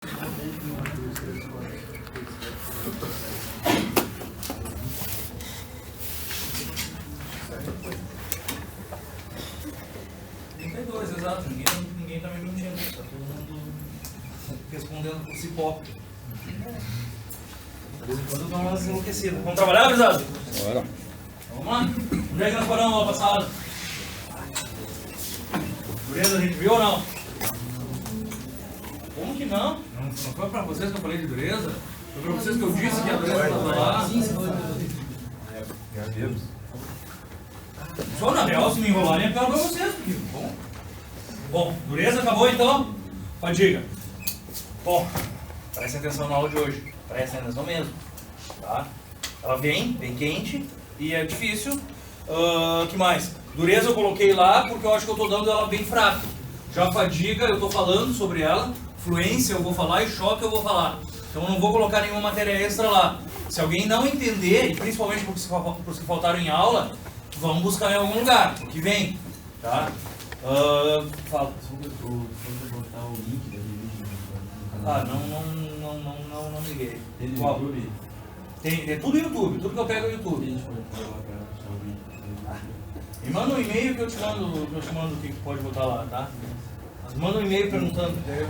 Exato, ninguém tá me mentindo, tá todo mundo respondendo por si próprio. De vez em quando eu dou umas enlouquecidas. Vamos trabalhar, gurizada? Bora. Vamos lá? Onde é que nós paramos lá passado? Dureza a gente viu ou não? Como que não? Não foi pra vocês que eu falei de dureza? Foi pra vocês que eu disse que a dureza estava lá? Já vimos. Só na real, se me enrolarem, é pior pra vocês, porque... Bom, dureza acabou então? Fadiga. Bom, prestem atenção na aula de hoje. Prestem atenção mesmo. Tá? Ela vem quente e é difícil. Que mais? Dureza eu coloquei lá porque eu acho que eu estou dando ela bem fraca. Já fadiga eu estou falando sobre ela. Fluência eu vou falar e choque eu vou falar. Então eu não vou colocar nenhuma matéria extra lá. Se alguém não entender, e principalmente para os que faltaram em aula, vamos buscar em algum lugar, porque vem. Tá? Fala. Sobre botar o link daquele vídeo no Ah, canal. não liguei. Tem no Qual? YouTube? É tudo YouTube, tudo que eu pego é A YouTube. gente pode colocar só o link. Me manda um e-mail que eu te mando o que pode botar lá, tá? Mas manda um e-mail perguntando, entendeu?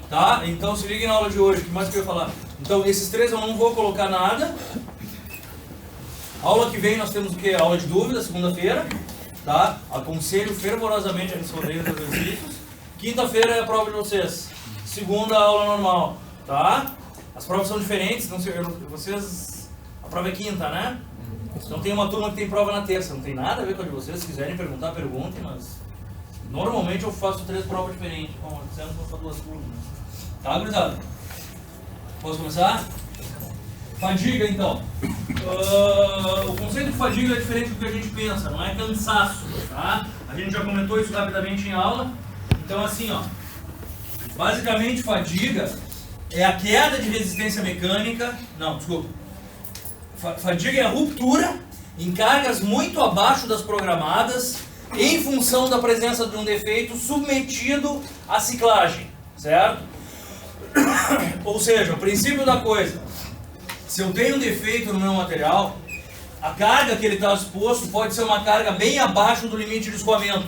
Tá? Então se ligue na aula de hoje, o que mais que eu ia falar? Então esses três eu não vou colocar nada. Aula que vem nós temos o quê? Aula de dúvida, segunda-feira. Tá? Aconselho fervorosamente a responder os exercícios. Quinta-feira é a prova de vocês. Segunda, aula normal. Tá? As provas são diferentes, não sei, vocês... A prova é quinta, né? Então tem uma turma que tem prova na terça. Não tem nada a ver com a de vocês. Se quiserem perguntar, perguntem, mas... Normalmente eu faço 3 provas diferentes. Bom, esse ano eu vou fazer 2 turmas. Tá, gurizada? Posso começar? Fadiga, então. O conceito de fadiga é diferente do que a gente pensa, não é cansaço, tá? A gente já comentou isso rapidamente em aula. Então, assim, ó. Basicamente, fadiga é a queda de resistência mecânica. Não, desculpa. Fadiga é a ruptura em cargas muito abaixo das programadas em função da presença de um defeito submetido à ciclagem, certo? Ou seja, o princípio da coisa. Se eu tenho um defeito no meu material, a carga que ele está exposto pode ser uma carga bem abaixo do limite de escoamento.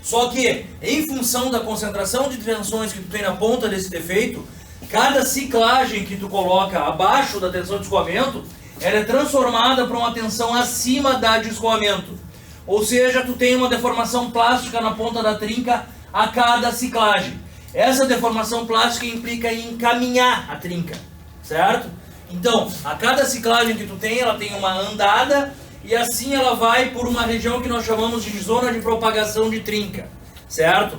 Só que, em função da concentração de tensões que tu tem na ponta desse defeito, cada ciclagem que tu coloca abaixo da tensão de escoamento, ela é transformada para uma tensão acima da de escoamento. Ou seja, tu tem uma deformação plástica na ponta da trinca a cada ciclagem. Essa deformação plástica implica em encaminhar a trinca, certo? Então, a cada ciclagem que tu tem, ela tem uma andada e assim ela vai por uma região que nós chamamos de zona de propagação de trinca, certo?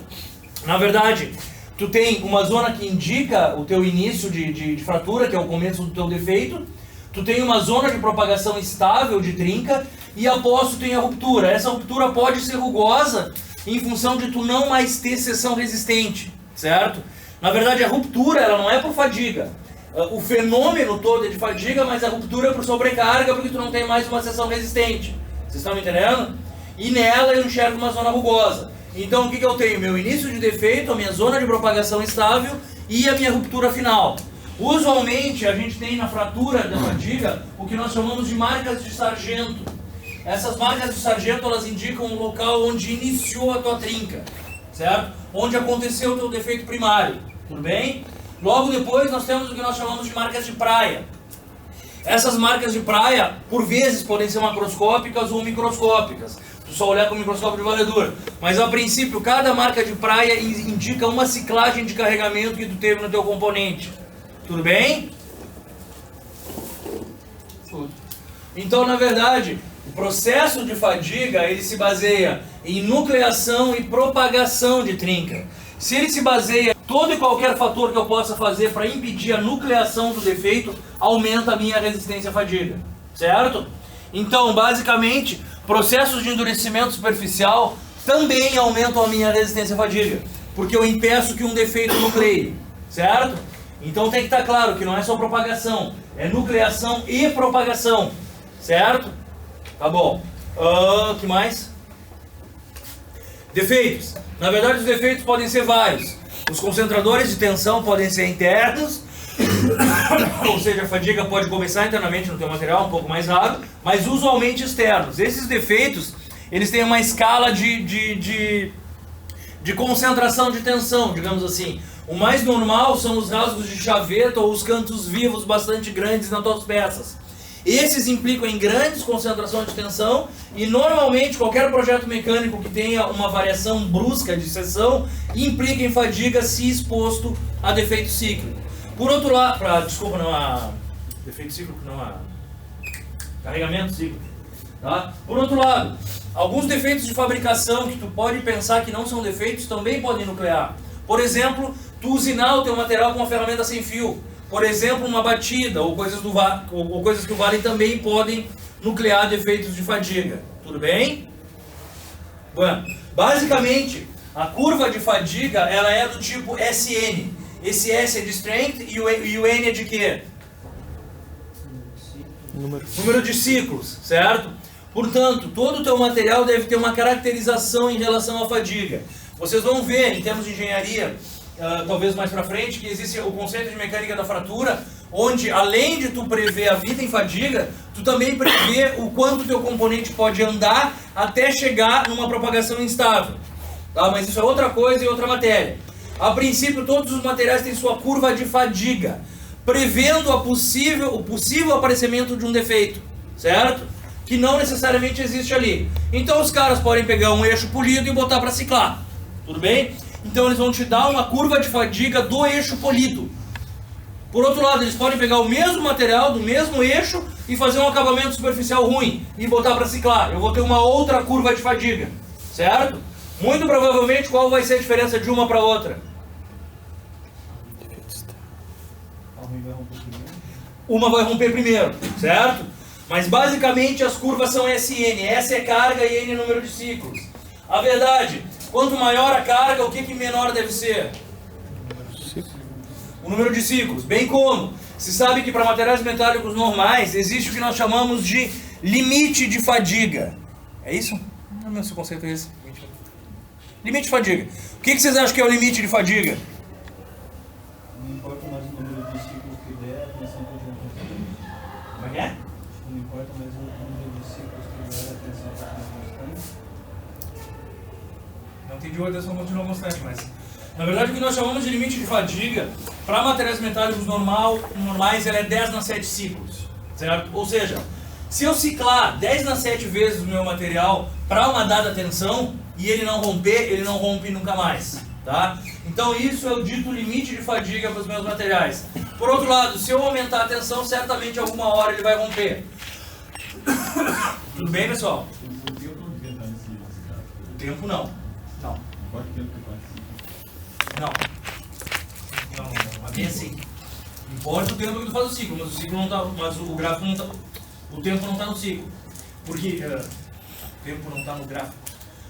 Na verdade, tu tem uma zona que indica o teu início de fratura, que é o começo do teu defeito, tu tem uma zona de propagação estável de trinca e após tu tem a ruptura. Essa ruptura pode ser rugosa em função de tu não mais ter seção resistente, certo? Na verdade, a ruptura ela não é por fadiga. O fenômeno todo é de fadiga, mas a ruptura é por sobrecarga, porque tu não tem mais uma seção resistente. Vocês estão me entendendo? E nela eu enxergo uma zona rugosa. Então o que eu tenho? Meu início de defeito, a minha zona de propagação estável e a minha ruptura final. Usualmente a gente tem na fratura da fadiga o que nós chamamos de marcas de sargento. Essas marcas de sargento elas indicam o local onde iniciou a tua trinca, certo? Onde aconteceu o teu defeito primário, tudo bem? Logo depois nós temos o que nós chamamos de marcas de praia. Essas marcas de praia, por vezes, podem ser macroscópicas ou microscópicas. Tu só olhar com o microscópio de varredura. Mas a princípio, cada marca de praia indica uma ciclagem de carregamento que tu teve no teu componente. Tudo bem? Tudo. Então, na verdade, o processo de fadiga, ele se baseia em nucleação e propagação de trinca. Se ele se baseia em todo e qualquer fator que eu possa fazer para impedir a nucleação do defeito, aumenta a minha resistência à fadiga, certo? Então, basicamente, processos de endurecimento superficial também aumentam a minha resistência à fadiga, porque eu impeço que um defeito nucleie, certo? Então tem que estar claro que não é só propagação, é nucleação e propagação, certo? Tá bom. Que mais? Defeitos. Na verdade, os defeitos podem ser vários. Os concentradores de tensão podem ser internos, ou seja, a fadiga pode começar internamente no teu material, um pouco mais raro, mas usualmente externos. Esses defeitos, eles têm uma escala de concentração de tensão, digamos assim. O mais normal são os rasgos de chaveta ou os cantos vivos bastante grandes nas tuas peças. Esses implicam em grandes concentrações de tensão e normalmente qualquer projeto mecânico que tenha uma variação brusca de seção implica em fadiga se exposto a defeito cíclico. Por outro lado, defeito cíclico não a carregamento cíclico, tá? Por outro lado, alguns defeitos de fabricação que tu pode pensar que não são defeitos também podem nuclear. Por exemplo, tu usinar o teu material com uma ferramenta sem fio. Por exemplo, uma batida ou coisas que o valem também podem nuclear defeitos de fadiga. Tudo bem? Bom, basicamente, a curva de fadiga ela é do tipo SN. Esse S é de strength e o N é de quê? Número de ciclos, certo? Portanto, todo o teu material deve ter uma caracterização em relação à fadiga. Vocês vão ver, em termos de engenharia, talvez mais pra frente, que existe o conceito de mecânica da fratura, onde além de tu prever a vida em fadiga, tu também prevê o quanto teu componente pode andar até chegar numa propagação instável. Tá? Mas isso é outra coisa e outra matéria. A princípio, todos os materiais têm sua curva de fadiga, prevendo o possível aparecimento de um defeito, certo? Que não necessariamente existe ali. Então os caras podem pegar um eixo polido e botar para ciclar, tudo bem? Então eles vão te dar uma curva de fadiga do eixo polido. Por outro lado, eles podem pegar o mesmo material, do mesmo eixo, e fazer um acabamento superficial ruim, e botar para ciclar. Eu vou ter uma outra curva de fadiga, certo? Muito provavelmente, qual vai ser a diferença de uma para outra? Uma vai romper primeiro, certo? Mas basicamente as curvas são SN. S é carga e N é número de ciclos. A verdade, quanto maior a carga, o que menor deve ser? O número de ciclos. Bem como se sabe que para materiais metálicos normais existe o que nós chamamos de limite de fadiga. É isso? Não é esse conceito é esse. Limite de fadiga. O que vocês acham que é o limite de fadiga? Não importa mais o número de ciclos que der, a tensão continua constante. Como é que é? Não importa mais o número de ciclos que der, a tensão continua constante. Não entendi, a tensão continua constante, mas... Na verdade, o que nós chamamos de limite de fadiga, para materiais metálicos normais, ela é 10/7 ciclos, certo? Ou seja, se eu ciclar 10/7 vezes o meu material para uma dada tensão, e ele não romper, ele não rompe nunca mais, tá? Então isso é o dito limite de fadiga para os meus materiais. Por outro lado, se eu aumentar a tensão, certamente alguma hora ele vai romper. Tudo bem, pessoal? O tempo não. Não. Não, é bem assim. Importa o tempo que tu faz o ciclo, mas o ciclo não tá, mas o gráfico não tá, o tempo não está no ciclo. Porque o tempo não está no gráfico.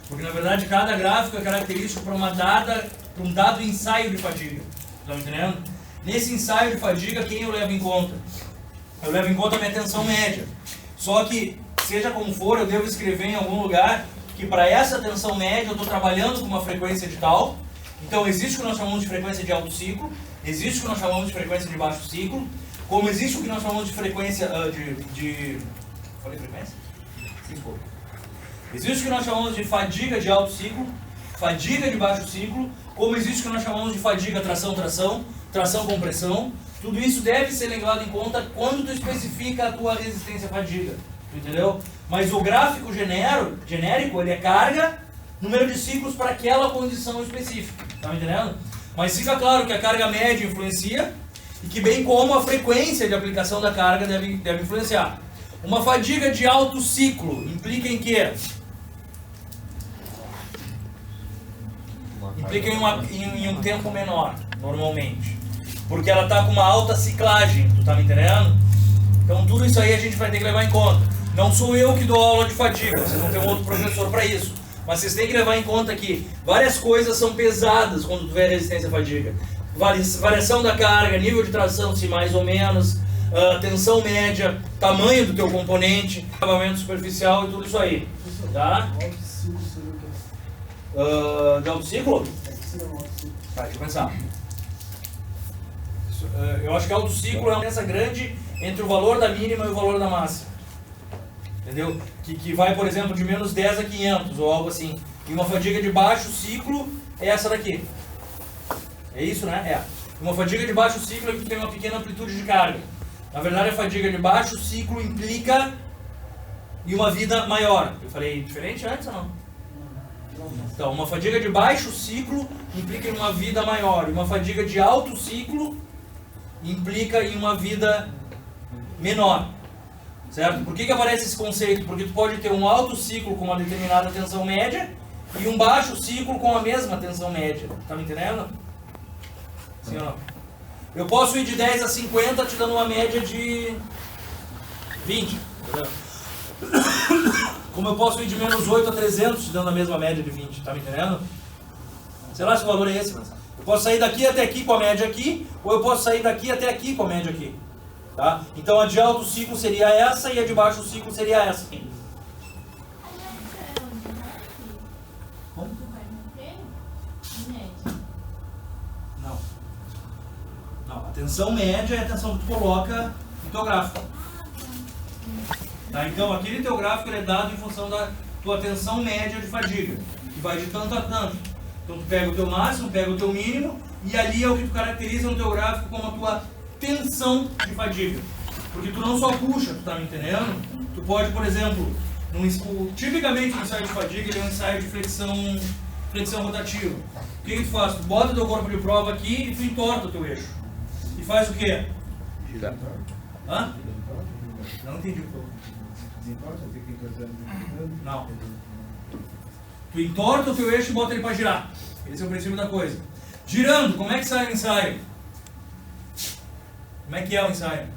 Porque na verdade cada gráfico é característico para um dado ensaio de fadiga. Estão entendendo? Nesse ensaio de fadiga, quem eu levo em conta? Eu levo em conta a minha tensão média. Só que, seja como for, eu devo escrever em algum lugar que para essa tensão média eu estou trabalhando com uma frequência de tal. Então existe o que nós chamamos de frequência de alto ciclo, existe o que nós chamamos de frequência de baixo ciclo, como existe o que nós chamamos de frequência Falei frequência? Sim, pouco. Existe o que nós chamamos de fadiga de alto ciclo, fadiga de baixo ciclo, como existe o que nós chamamos de fadiga tração-tração, tração-compressão. Tudo isso deve ser levado em conta quando tu especifica a tua resistência à fadiga, entendeu? Mas o gráfico genérico, ele é carga, número de ciclos para aquela condição específica, tá me entendendo? Mas fica claro que a carga média influencia e que bem como a frequência de aplicação da carga deve influenciar. Uma fadiga de alto ciclo implica em quê? Implica em um tempo menor, normalmente. Porque ela está com uma alta ciclagem, tu tá me entendendo? Então tudo isso aí a gente vai ter que levar em conta. Não sou eu que dou aula de fadiga, vocês vão ter um outro professor para isso. Mas vocês têm que levar em conta que várias coisas são pesadas quando tu vê resistência à fadiga. Variação da carga, nível de tração, se mais ou menos, tensão média, tamanho do teu componente, acabamento superficial e tudo isso aí. Tá? De alto ciclo? Tá, deixa eu pensar. Eu acho que alto ciclo é uma diferença grande entre o valor da mínima e o valor da máxima. Entendeu? Que vai, por exemplo, de menos 10 a 500 ou algo assim. E uma fadiga de baixo ciclo é essa daqui. É isso, né? É. Uma fadiga de baixo ciclo é que tem uma pequena amplitude de carga. Na verdade, a fadiga de baixo ciclo implica em uma vida maior. Eu falei diferente antes ou não? Então, uma fadiga de baixo ciclo implica em uma vida maior. E uma fadiga de alto ciclo implica em uma vida menor. Certo? Por que aparece esse conceito? Porque tu pode ter um alto ciclo com uma determinada tensão média e um baixo ciclo com a mesma tensão média. Tá me entendendo? Sim ou não? Eu posso ir de 10 a 50 te dando uma média de 20. Entendeu? Como eu posso ir de menos 8 a 300 te dando a mesma média de 20. Tá me entendendo? Sei lá se o valor é esse, mas eu posso sair daqui até aqui com a média aqui, ou eu posso sair daqui até aqui com a média aqui. Tá? Então a de alto ciclo seria essa e a de baixo ciclo seria essa. Como? Não. Não, a tensão média é a tensão que tu coloca no teu gráfico. Tá? Então aquele teu gráfico ele é dado em função da tua tensão média de fadiga, que vai de tanto a tanto. Então tu pega o teu máximo, pega o teu mínimo, e ali é o que tu caracteriza no teu gráfico como a tua tensão de fadiga. Porque tu não só puxa, tu tá me entendendo? Tu pode, por exemplo, tipicamente um ensaio de fadiga ele é um ensaio de flexão rotativa. O que tu faz? Tu bota o teu corpo de prova aqui e tu entorta o teu eixo. E faz o quê? Girar. Hã? Não entendi. Não. Tu entorta o teu eixo e bota ele para girar. Esse é o princípio da coisa. Girando, como é que sai o ensaio? Como é que é o ensaio?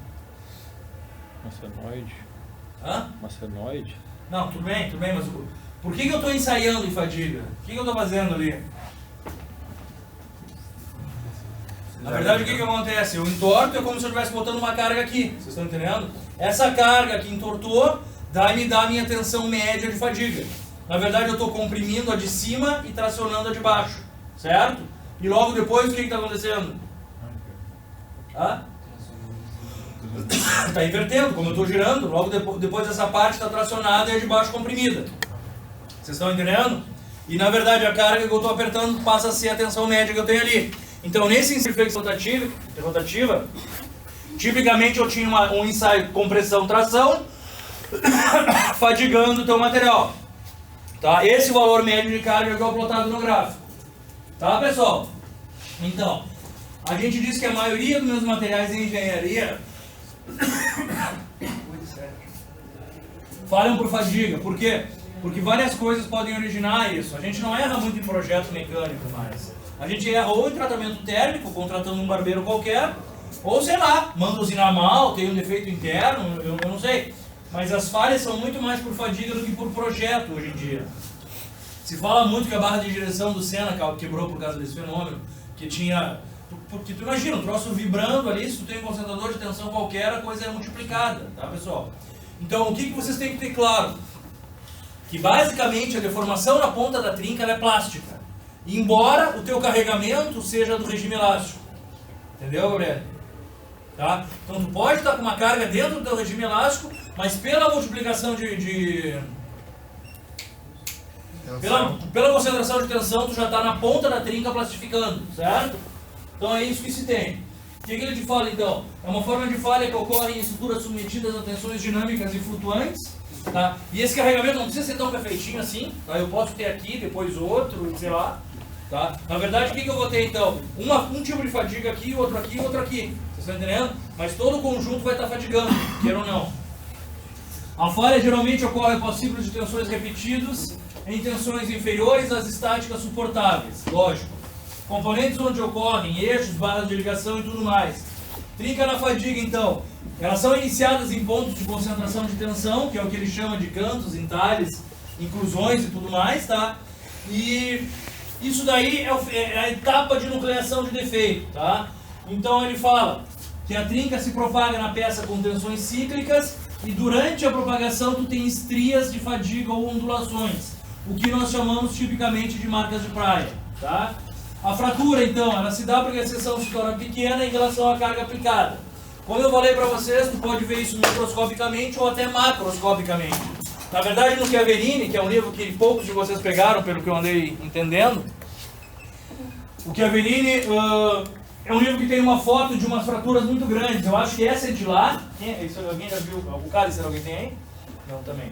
Macenoide. Hã? Macenoide. Não, tudo bem, mas por que eu estou ensaiando em fadiga? O que eu estou fazendo ali? Na verdade, o que acontece? Eu entorto, é como se eu estivesse botando uma carga aqui. Vocês estão entendendo? Essa carga que entortou me dá a minha tensão média de fadiga. Na verdade, eu estou comprimindo a de cima e tracionando a de baixo. Certo? E logo depois, o que está acontecendo? Hã? Está invertendo, como eu estou girando, logo depois essa parte está tracionada e a de baixo comprimida. Vocês estão entendendo? E na verdade a carga que eu estou apertando passa a ser a tensão média que eu tenho ali. Então nesse ensaio de flexão rotativa, tipicamente eu tinha um ensaio de compressão-tração, fadigando o teu material. Tá? Esse valor médio de carga que eu plotado no gráfico. Tá, pessoal? Então, a gente diz que a maioria dos meus materiais em engenharia falham por fadiga. Por quê? Porque várias coisas podem originar isso. A gente não erra muito em projeto mecânico mais. A gente erra ou em tratamento térmico, contratando um barbeiro qualquer, ou sei lá, manda usinar mal, tem um defeito interno, eu não sei. Mas as falhas são muito mais por fadiga do que por projeto hoje em dia. Se fala muito que a barra de direção do Senna quebrou por causa desse fenômeno, que tinha... Porque tu imagina, um troço vibrando ali, se tu tem um concentrador de tensão qualquer, a coisa é multiplicada, tá, pessoal? Então, o que vocês têm que ter claro? Que basicamente a deformação na ponta da trinca ela é plástica, embora o teu carregamento seja do regime elástico. Entendeu, Gabriel? Tá? Então tu pode estar com uma carga dentro do teu regime elástico, mas pela multiplicação pela concentração de tensão, tu já está na ponta da trinca plastificando, certo? Então é isso que se tem. O que ele te fala então? É uma forma de falha que ocorre em estruturas submetidas a tensões dinâmicas e flutuantes. Tá? E esse carregamento não precisa ser tão perfeitinho assim. Tá? Eu posso ter aqui, depois outro, sei lá. Tá? Na verdade, o que eu vou ter então? Um tipo de fadiga aqui, outro aqui, outro aqui. Vocês estão entendendo? Mas todo o conjunto vai estar fadigando, queira ou não. A falha geralmente ocorre após ciclos de tensões repetidos em tensões inferiores às estáticas suportáveis. Lógico. Componentes onde ocorrem eixos, barras de ligação e tudo mais. Trinca na fadiga, então. Elas são iniciadas em pontos de concentração de tensão, que é o que ele chama de cantos, entalhes, inclusões e tudo mais, tá? E isso daí é a etapa de nucleação de defeito, tá? Então ele fala que a trinca se propaga na peça com tensões cíclicas e durante a propagação tu tem estrias de fadiga ou ondulações, o que nós chamamos tipicamente de marcas de praia, tá? A fratura, então, ela se dá porque a seção se torna pequena em relação à carga aplicada. Como eu falei para vocês, tu pode ver isso microscopicamente ou até macroscopicamente. Na verdade, no Chiaverini, que é um livro que poucos de vocês pegaram, pelo que eu andei entendendo, o Chiaverini é um livro que tem uma foto de umas fraturas muito grandes. Eu acho que essa é de lá. Alguém já viu? O cálice, alguém tem aí? Não, também.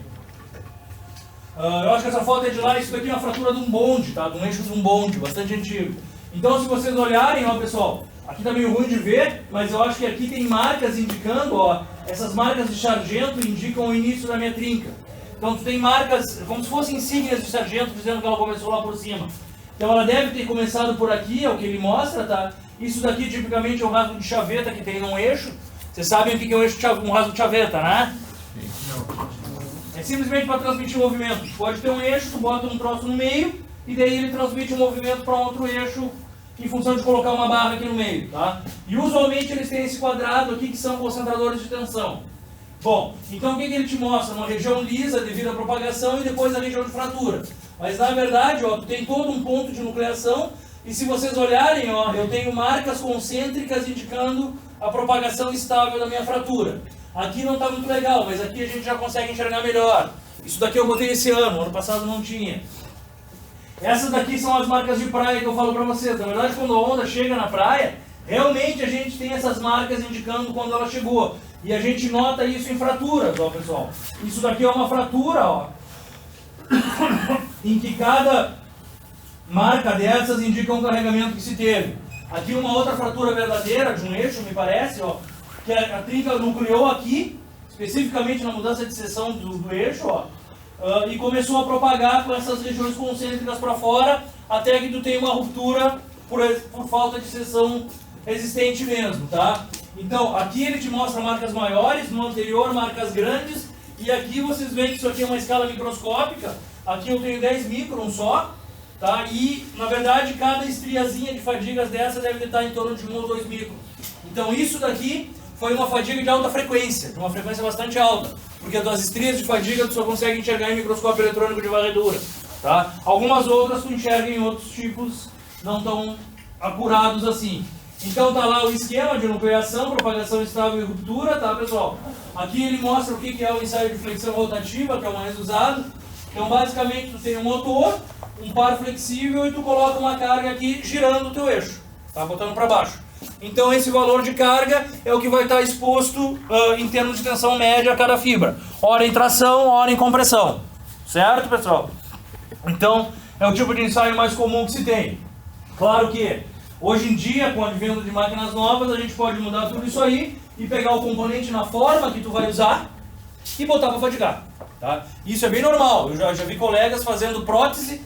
Eu acho que essa foto é de lá. Isso daqui é uma fratura de um bonde, tá? De um eixo de um bonde, bastante antigo. Então, se vocês olharem, ó, pessoal, aqui tá meio ruim de ver, mas eu acho que aqui tem marcas indicando, ó, essas marcas de sargento indicam o início da minha trinca. Então, tu tem marcas, como se fossem insígnias de sargento, dizendo que ela começou lá por cima. Então, ela deve ter começado por aqui, é o que ele mostra, tá? Isso daqui, tipicamente, é um rasgo de chaveta que tem num eixo. Vocês sabem o que é um rasgo de chaveta, né? É simplesmente para transmitir movimento. Pode ter um eixo, tu bota um troço no meio, e daí ele transmite o movimento para outro eixo, em função de colocar uma barra aqui no meio, tá? E usualmente eles têm esse quadrado aqui que são concentradores de tensão. Bom, então o que ele te mostra? Uma região lisa devido à propagação e depois a região de fratura. Mas na verdade, ó, tu tem todo um ponto de nucleação e se vocês olharem, ó, eu tenho marcas concêntricas indicando a propagação estável da minha fratura. Aqui não está muito legal, mas aqui a gente já consegue enxergar melhor. Isso daqui eu botei esse ano passado não tinha. Essas daqui são as marcas de praia que eu falo para vocês. Na verdade, quando a onda chega na praia, realmente a gente tem essas marcas indicando quando ela chegou. E a gente nota isso em fraturas, ó, pessoal. Isso daqui é uma fratura, ó, em que cada marca dessas indica um carregamento que se teve. Aqui uma outra fratura verdadeira de um eixo, me parece, ó, que a trinca nucleou aqui, especificamente na mudança de seção do eixo, ó. E começou a propagar com essas regiões concêntricas para fora, até que tu tem uma ruptura por falta de seção resistente mesmo, tá? Então, aqui ele te mostra marcas maiores, no anterior marcas grandes, e aqui vocês veem que isso aqui é uma escala microscópica, aqui eu tenho 10 microns só, tá? E, na verdade, cada estriazinha de fadigas dessa deve estar em torno de 1 ou 2 microns. Então, isso daqui foi uma fadiga de alta frequência, de uma frequência bastante alta, porque das estrias de fadiga tu só consegue enxergar em microscópio eletrônico de varredura, tá? Algumas outras tu enxerga em outros tipos não tão acurados assim. Então tá lá o esquema de nucleação, propagação estável e ruptura, tá, pessoal? Aqui ele mostra o que é o ensaio de flexão rotativa, que é o mais usado. Então basicamente tu tem um motor, um par flexível e tu coloca uma carga aqui girando o teu eixo, tá? Botando para baixo. Então esse valor de carga é o que vai estar exposto em termos de tensão média a cada fibra. Ora em tração, ora em compressão. Certo, pessoal? Então é o tipo de ensaio mais comum que se tem. Claro que hoje em dia, com o advento de máquinas novas, a gente pode mudar tudo isso aí e pegar o componente na forma que tu vai usar e botar para fadigar. Tá? Isso é bem normal. Eu já vi colegas fazendo prótese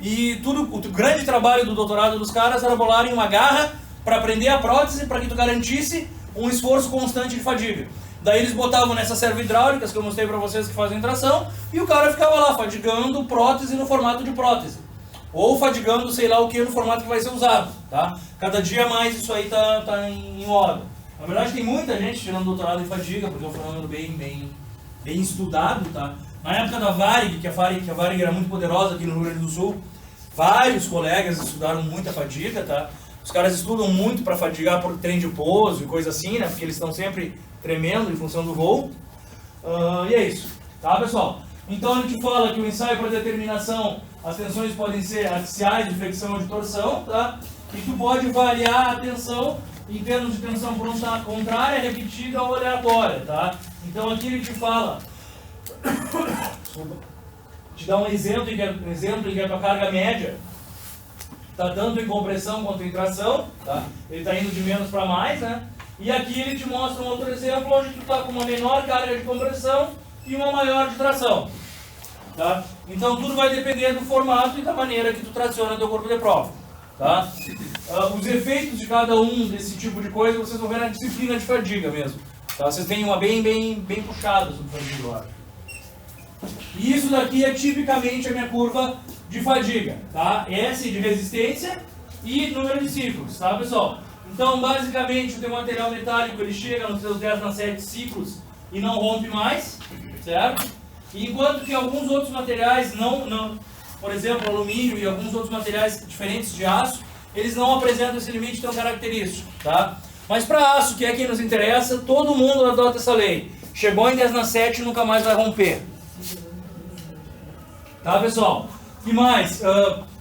e tudo, o grande trabalho do doutorado dos caras era bolarem uma garra para prender a prótese para que tu garantisse um esforço constante de fadiga. Daí eles botavam nessas servo-hidráulicas que eu mostrei para vocês que fazem tração e o cara ficava lá fadigando prótese no formato de prótese. Ou fadigando sei lá o que no formato que vai ser usado. Tá? Cada dia mais isso aí tá em moda. Na verdade tem muita gente tirando doutorado em fadiga, porque é um fenômeno bem estudado. Tá? Na época da Varig, que a Varig era muito poderosa aqui no Rio Grande do Sul, vários colegas estudaram muita fadiga. Tá? Os caras estudam muito para fadigar por trem de pouso e coisa assim, né? Porque eles estão sempre tremendo em função do voo. E é isso, tá, pessoal? Então a gente fala que o ensaio para determinação, as tensões podem ser axiais, de flexão ou de torção, tá? E tu pode variar a tensão em termos de tensão contrária, repetida ou aleatória, tá? Então aqui ele te fala, te dá um exemplo em que a tua carga média está tanto em compressão quanto em tração, tá? Ele está indo de menos para mais, né? E aqui ele te mostra um outro exemplo onde tu está com uma menor carga de compressão e uma maior de tração, tá? Então tudo vai depender do formato e da maneira que tu traciona teu corpo de prova, tá? Os efeitos de cada um desse tipo de coisa vocês vão ver na disciplina de fadiga mesmo, tá? Vocês têm uma bem puxada sobre fadiga, eu acho. E isso daqui é tipicamente a minha curva de fadiga, tá? S de resistência e número de ciclos, tá, pessoal? Então, basicamente, o teu material metálico ele chega nos seus 10/7 ciclos e não rompe mais, certo? Enquanto que alguns outros materiais, por exemplo, alumínio e alguns outros materiais diferentes de aço, eles não apresentam esse limite tão característico, tá? Mas para aço, que é quem nos interessa, todo mundo adota essa lei. Chegou em 10 na 7, nunca mais vai romper. Tá, pessoal? O que mais?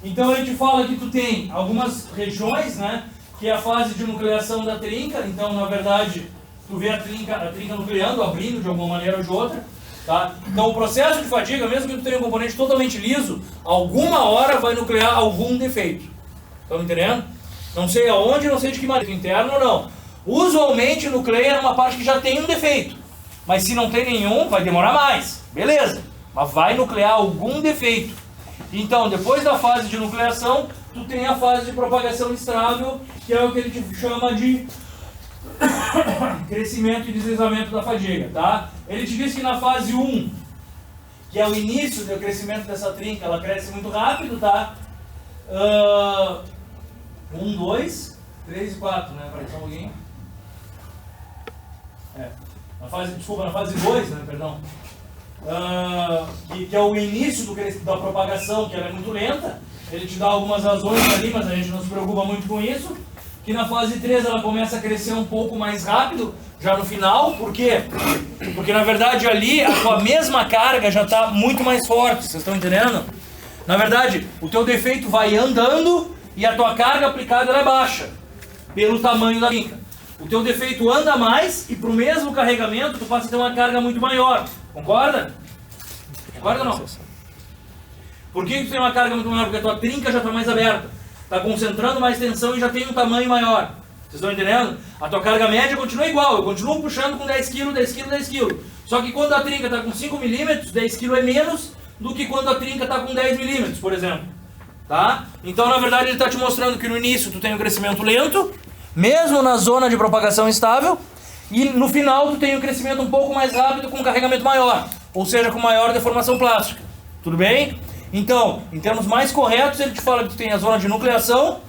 Então a gente fala que tu tem algumas regiões, né? Que é a fase de nucleação da trinca. Então, na verdade, tu vê a trinca nucleando, abrindo de alguma maneira ou de outra. Tá? Então o processo de fadiga, mesmo que tu tenha um componente totalmente liso, alguma hora vai nuclear algum defeito. Estão entendendo? Não sei aonde, não sei de que maneira, interno ou não. Usualmente nucleia numa parte que já tem um defeito. Mas se não tem nenhum, vai demorar mais. Beleza. Mas vai nuclear algum defeito. Então, depois da fase de nucleação, tu tem a fase de propagação estável, que é o que ele te chama de crescimento e deslizamento da fadiga, tá? Ele te diz que na fase 1, que é o início do crescimento dessa trinca, ela cresce muito rápido, tá? 1, 2, 3 e 4, né? Para só um pouquinho. Na fase 2, né? Perdão. Que é o início da propagação, que ela é muito lenta. Ele te dá algumas razões ali, mas a gente não se preocupa muito com isso. Que na fase 3 ela começa a crescer um pouco mais rápido, já no final. Por quê? Porque na verdade ali a tua mesma carga já está muito mais forte, vocês estão entendendo? Na verdade, o teu defeito vai andando e a tua carga aplicada ela é baixa, pelo tamanho da trinca. O teu defeito anda mais e para o mesmo carregamento tu passa a ter uma carga muito maior. Concorda? Concorda ou não? Por que tu tem uma carga muito maior? Porque a tua trinca já está mais aberta. Está concentrando mais tensão e já tem um tamanho maior. Vocês estão entendendo? A tua carga média continua igual. Eu continuo puxando com 10 kg, 10 kg, 10 kg. Só que quando a trinca está com 5 milímetros, 10 kg é menos do que quando a trinca está com 10 milímetros, por exemplo. Tá? Então, na verdade, ele está te mostrando que no início tu tem um crescimento lento, mesmo na zona de propagação estável, e no final tu tem um crescimento um pouco mais rápido com um carregamento maior, ou seja, com maior deformação plástica. Tudo bem? Então, em termos mais corretos, ele te fala que tu tem a zona de nucleação,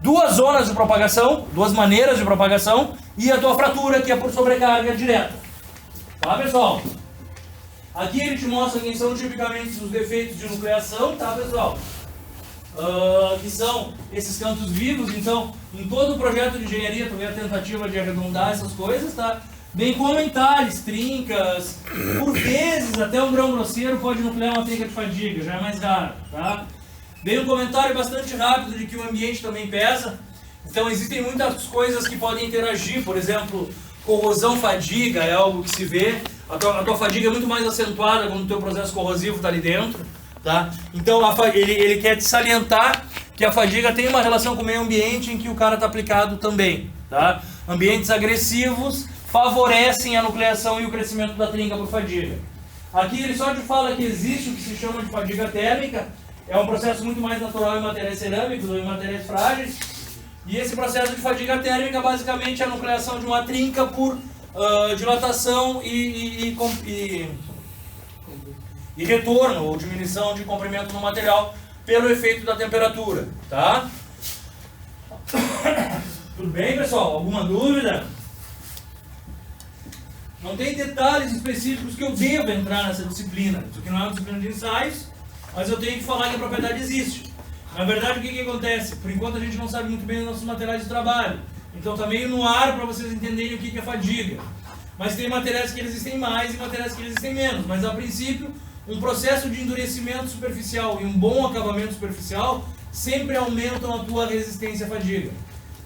duas zonas de propagação, duas maneiras de propagação, e a tua fratura, que é por sobrecarga direta. Tá, pessoal? Aqui ele te mostra quem são tipicamente os defeitos de nucleação, tá, pessoal? Que são esses cantos vivos. Então, em todo o projeto de engenharia, tu vê a tentativa de arredondar essas coisas, tá? Bem como entalhes, trincas, por vezes até um grão grosseiro pode nuclear uma trinca de fadiga, já é mais raro, tá? Bem um comentário bastante rápido de que o ambiente também pesa. Então existem muitas coisas que podem interagir, por exemplo, corrosão fadiga é algo que se vê. A tua fadiga é muito mais acentuada quando o teu processo corrosivo está ali dentro, tá? Então ele quer te salientar que a fadiga tem uma relação com o meio ambiente em que o cara está aplicado também, tá? Ambientes agressivos favorecem a nucleação e o crescimento da trinca por fadiga. Aqui ele só te fala que existe o que se chama de fadiga térmica, é um processo muito mais natural em materiais cerâmicos ou em materiais frágeis, e esse processo de fadiga térmica basicamente é a nucleação de uma trinca por dilatação e retorno ou diminuição de comprimento no material pelo efeito da temperatura, tá? Tudo bem, pessoal? Alguma dúvida? Não tem detalhes específicos que eu devo entrar nessa disciplina. Isso aqui não é uma disciplina de ensaios, mas eu tenho que falar que a propriedade existe. Na verdade, o que acontece? Por enquanto a gente não sabe muito bem os nossos materiais de trabalho. Então está meio no ar para vocês entenderem o que é fadiga. Mas tem materiais que resistem mais e materiais que resistem menos. Mas a princípio, um processo de endurecimento superficial e um bom acabamento superficial sempre aumentam a tua resistência à fadiga.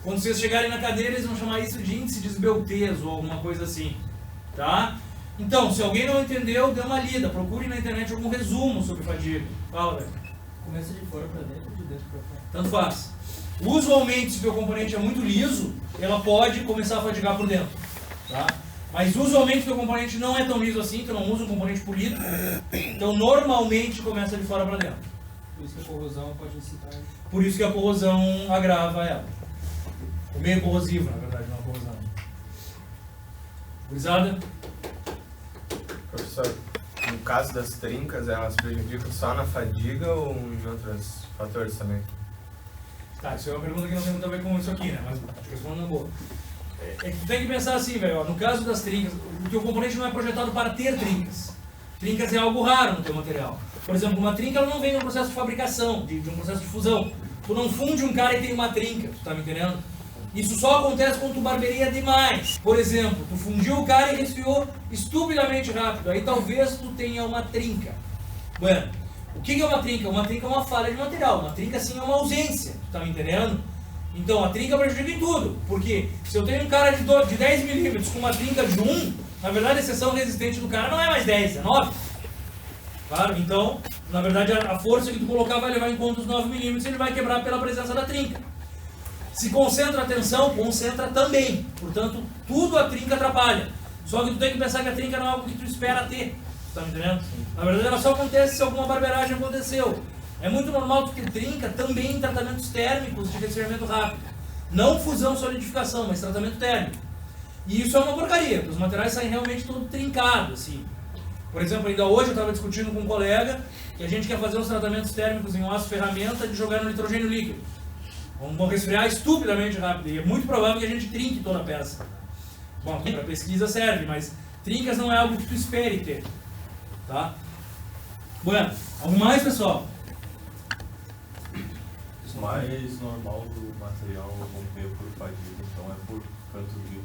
Quando vocês chegarem na cadeira, eles vão chamar isso de índice de esbeltez ou alguma coisa assim. Tá? Então, se alguém não entendeu, dê uma lida, procure na internet algum resumo sobre fadiga. Fala, velho. Começa de fora para dentro ou de dentro para fora? Tanto faz. Usualmente, se o teu componente é muito liso, ela pode começar a fadigar por dentro. Tá? Mas usualmente o teu componente não é tão liso assim, tu não usa um componente polido. Então, normalmente começa de fora para dentro. Por isso que a corrosão pode incitar. Por isso que a corrosão agrava ela. O meio corrosivo, na verdade, não a corrosão. Gurizada? Professor, no caso das trincas, elas prejudicam só na fadiga ou em outros fatores também? Tá, isso é uma pergunta que não tem muito a ver com isso aqui, né? Mas acho que respondo na boa. É que tu tem que pensar assim, velho, no caso das trincas, o teu componente não é projetado para ter trincas. Trincas é algo raro no teu material. Por exemplo, uma trinca ela não vem de um processo de fabricação, de um processo de fusão. Tu não funde um cara e tem uma trinca, tu tá me entendendo? Isso só acontece quando tu barbeia demais. Por exemplo, tu fundiu o cara e resfriou estupidamente rápido. Aí talvez tu tenha uma trinca. Bueno, o que é uma trinca? Uma trinca é uma falha de material. Uma trinca sim é uma ausência, tu tá me entendendo? Então a trinca prejudica em tudo. Porque se eu tenho um cara de 10 milímetros com uma trinca de 1, na verdade a seção resistente do cara não é mais 10, é 9. Claro? Então, na verdade a força que tu colocar vai levar em conta os 9 milímetros e ele vai quebrar pela presença da trinca. Se concentra a tensão, concentra também. Portanto, tudo a trinca atrapalha. Só que tu tem que pensar que a trinca não é algo que tu espera ter. Tá me entendendo? Na verdade ela só acontece se alguma barbeiragem aconteceu. É muito normal tu ter trinca também em tratamentos térmicos de resfriamento rápido. Não fusão solidificação, mas tratamento térmico. E isso é uma porcaria, porque os materiais saem realmente todo trincados, assim. Por exemplo, ainda hoje eu estava discutindo com um colega que a gente quer fazer uns tratamentos térmicos em um aço ferramenta de jogar no nitrogênio líquido. Vão resfriar estupidamente rápido e é muito provável que a gente trinque toda a peça. Bom, para pesquisa serve, mas trincas não é algo que tu espere ter. Tá? Bueno, algo mais, pessoal? O mais normal do material romper por fadiga, então é por canto vivo.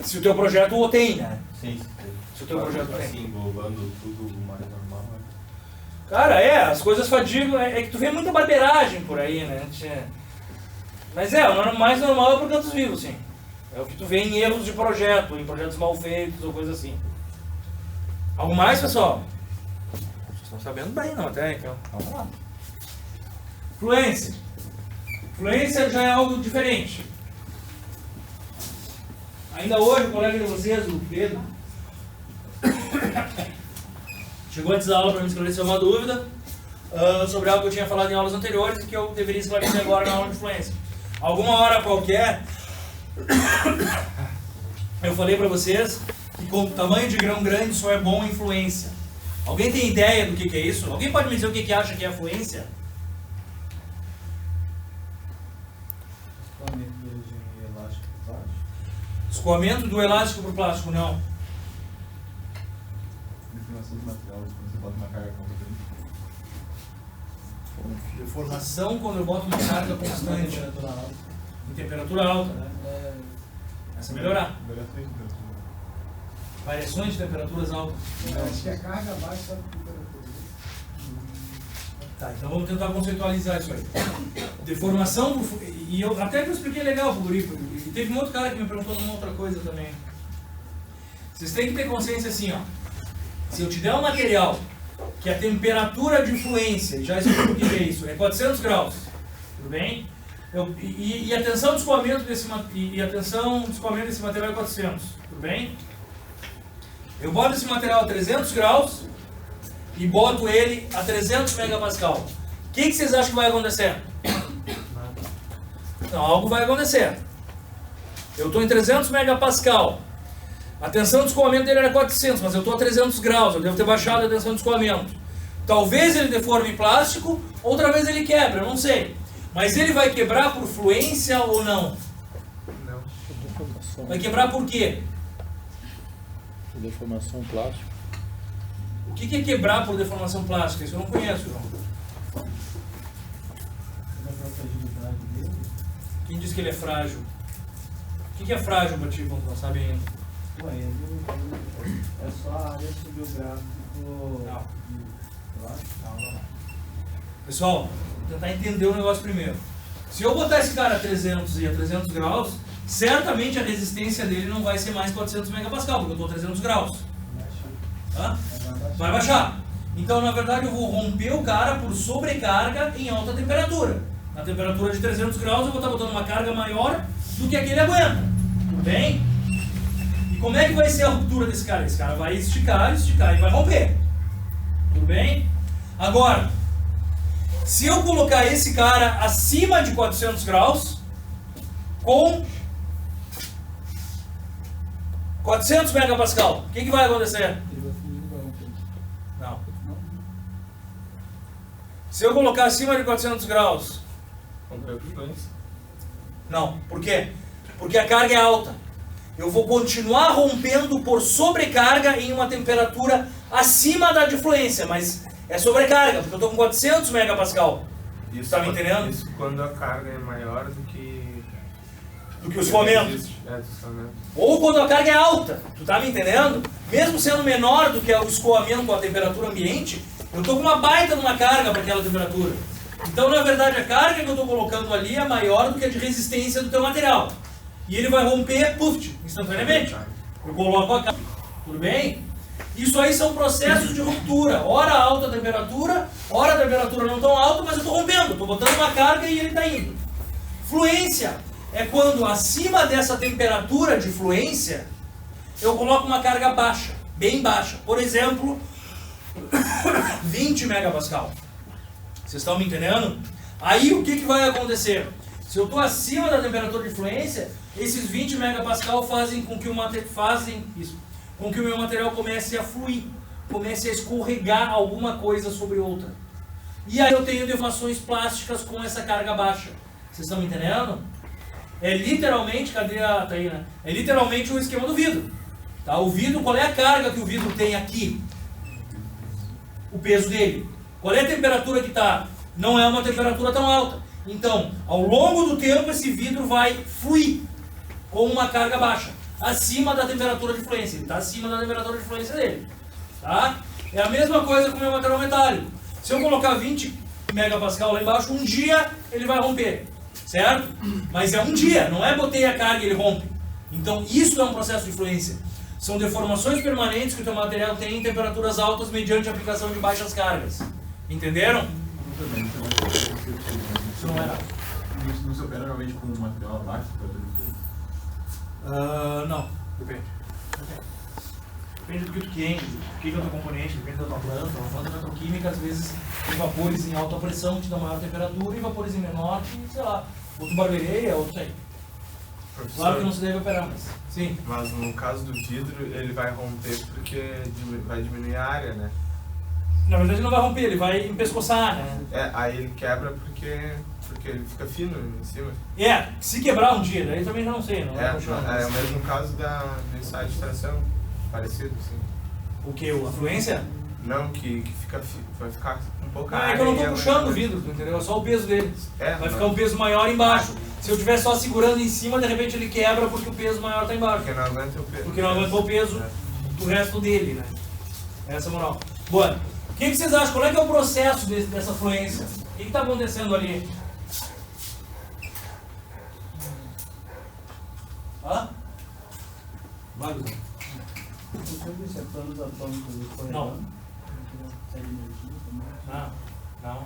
Se o teu projeto o tem, né? Sim, Se o teu projeto tem. assim, englobando tudo o mais normal. Cara, as coisas fadigam, é que tu vê muita barbeiragem por aí, né? Mas o mais normal é por cantos vivos, sim. É o que tu vê em erros de projeto, em projetos mal feitos ou coisa assim. Algo mais, pessoal? Vocês estão sabendo bem, não, até então. Vamos lá. Fluência. Fluência já é algo diferente. Ainda hoje, o colega de vocês, o Pedro, chegou antes da aula para me esclarecer uma dúvida sobre algo que eu tinha falado em aulas anteriores e que eu deveria esclarecer agora na aula de fluência. Alguma hora qualquer, eu falei para vocês que com o tamanho de grão grande só é bom em fluência. Alguém tem ideia do que é isso? Alguém pode me dizer o que acha que é a fluência? Escoamento do elástico por plástico. Escoamento do elástico por plástico, não. Deformação do material, quando você bota uma carga constante. Deformação quando eu boto uma carga constante Temperatura alta. em temperatura alta. Essa é melhorar. Variações de temperaturas altas. Acho que a carga baixa só por temperatura. Tá, então vamos tentar conceitualizar isso aí. Deformação do... E eu até que eu expliquei legal pro guri. E teve um outro cara que me perguntou uma outra coisa também. Vocês têm que ter consciência assim, ó. Se eu te der um material que a temperatura de fluência, já explico o que é isso, é 400 graus, tudo bem? E a tensão de escoamento desse material é 400, tudo bem? Eu boto esse material a 300 graus e boto ele a 300 megapascal. O que vocês acham que vai acontecer? Não, algo vai acontecer. Eu estou em 300 megapascal. A tensão de escoamento dele era 400, mas eu estou a 300 graus. Eu devo ter baixado a tensão de escoamento. Talvez ele deforme plástico, outra vez ele quebra, eu não sei. Mas ele vai quebrar por fluência ou não? Não. Vai quebrar por quê? Deformação plástica. O que é quebrar por deformação plástica? Isso eu não conheço, João. Quem diz que ele é frágil? O que é frágil para ti, quando não sabe ainda? É só a área subgráfico. Não. Pessoal, vou tentar entender o negócio primeiro. Se eu botar esse cara a 300 e a 300 graus, certamente a resistência dele não vai ser mais 400 megapascal, porque eu estou a 300 graus. Hã? Vai baixar. Então, na verdade, eu vou romper o cara por sobrecarga em alta temperatura. Na temperatura de 300 graus, eu vou estar botando uma carga maior do que aquele aguenta. Tudo bem? E como é que vai ser a ruptura desse cara? Esse cara vai esticar e vai romper. Tudo bem? Agora, se eu colocar esse cara acima de 400 graus, com 400 megapascal, o que vai acontecer? Não. Se eu colocar acima de 400 graus, Rompeu por fluência. não. Por quê? Porque a carga é alta. Eu vou continuar rompendo por sobrecarga em uma temperatura acima da de fluência, mas é sobrecarga, porque eu estou com 400 megapascal. Isso, Tá me entendendo? Isso quando a carga é maior do que o escoamento. do escoamento. Ou quando a carga é alta, tu tá me entendendo? Mesmo sendo menor do que o escoamento com a temperatura ambiente, eu tô com uma baita numa carga para aquela temperatura. Então, na verdade, a carga que eu tô colocando ali é maior do que a de resistência do teu material. E ele vai romper, puf, instantaneamente. Eu coloco a carga. Tudo bem? Isso aí são processos de ruptura. Ora alta temperatura, ora a temperatura não tão alta, mas eu estou rompendo. Estou botando uma carga e ele está indo. Fluência é quando acima dessa temperatura de fluência, eu coloco uma carga baixa, bem baixa. Por exemplo, 20 megapascal. Vocês estão me entendendo? Aí o que vai acontecer? Se eu estou acima da temperatura de fluência, esses 20 megapascal fazem com que o meu material comece a fluir, comece a escorregar alguma coisa sobre outra. E aí eu tenho deformações plásticas com essa carga baixa. Vocês estão me entendendo? É literalmente, cadê a... tá aí, né? É literalmente o esquema do vidro. Tá? O vidro, qual é a carga que o vidro tem aqui? O peso dele. Qual é a temperatura que está? Não é uma temperatura tão alta. Então, ao longo do tempo, esse vidro vai fluir com uma carga baixa, acima da temperatura de fluência. Ele está acima da temperatura de fluência dele. Tá? É a mesma coisa com o meu material metálico. Se eu colocar 20 megapascal lá embaixo, um dia ele vai romper. Certo? Mas é um dia, não é botei a carga e ele rompe. Então, isso é um processo de fluência. São deformações permanentes que o teu material tem em temperaturas altas mediante a aplicação de baixas cargas. Entenderam? Isso não é nada. Não se opera normalmente com um material abaixo da temperatura? Não, depende. Depende do que tu quer, do que é o teu componente, depende da tua planta. Uma planta petroquímica, às vezes, tem vapores em alta pressão que te dão maior temperatura e vapores em menor que, sei lá, outro barbearia, outro sei. Claro que não se deve operar, mas sim. Mas no caso do vidro, ele vai romper porque vai diminuir a área, né? Na verdade ele não vai romper, ele vai empescoçar, né? Aí ele quebra porque ele fica fino em cima. Se quebrar um dia, daí também já não sei, não vai continuar. É o mesmo caso do ensaio de tração, parecido, assim. O que? A fluência? Não, que vai ficar um pouco É que eu não estou puxando o vidro, entendeu? É só o peso dele. Vai ficar um peso maior embaixo. Se eu estiver só segurando em cima, de repente ele quebra porque o peso maior está embaixo. Porque não aguenta o peso. Porque não aguentou o peso do resto dele, né? Essa é a moral. Boa. O que vocês acham? Qual é que é o processo dessa fluência? O que está acontecendo ali? Vai, Gustavo. Isso é planos atômicos escorregando? Não. Sai de energia também? Não.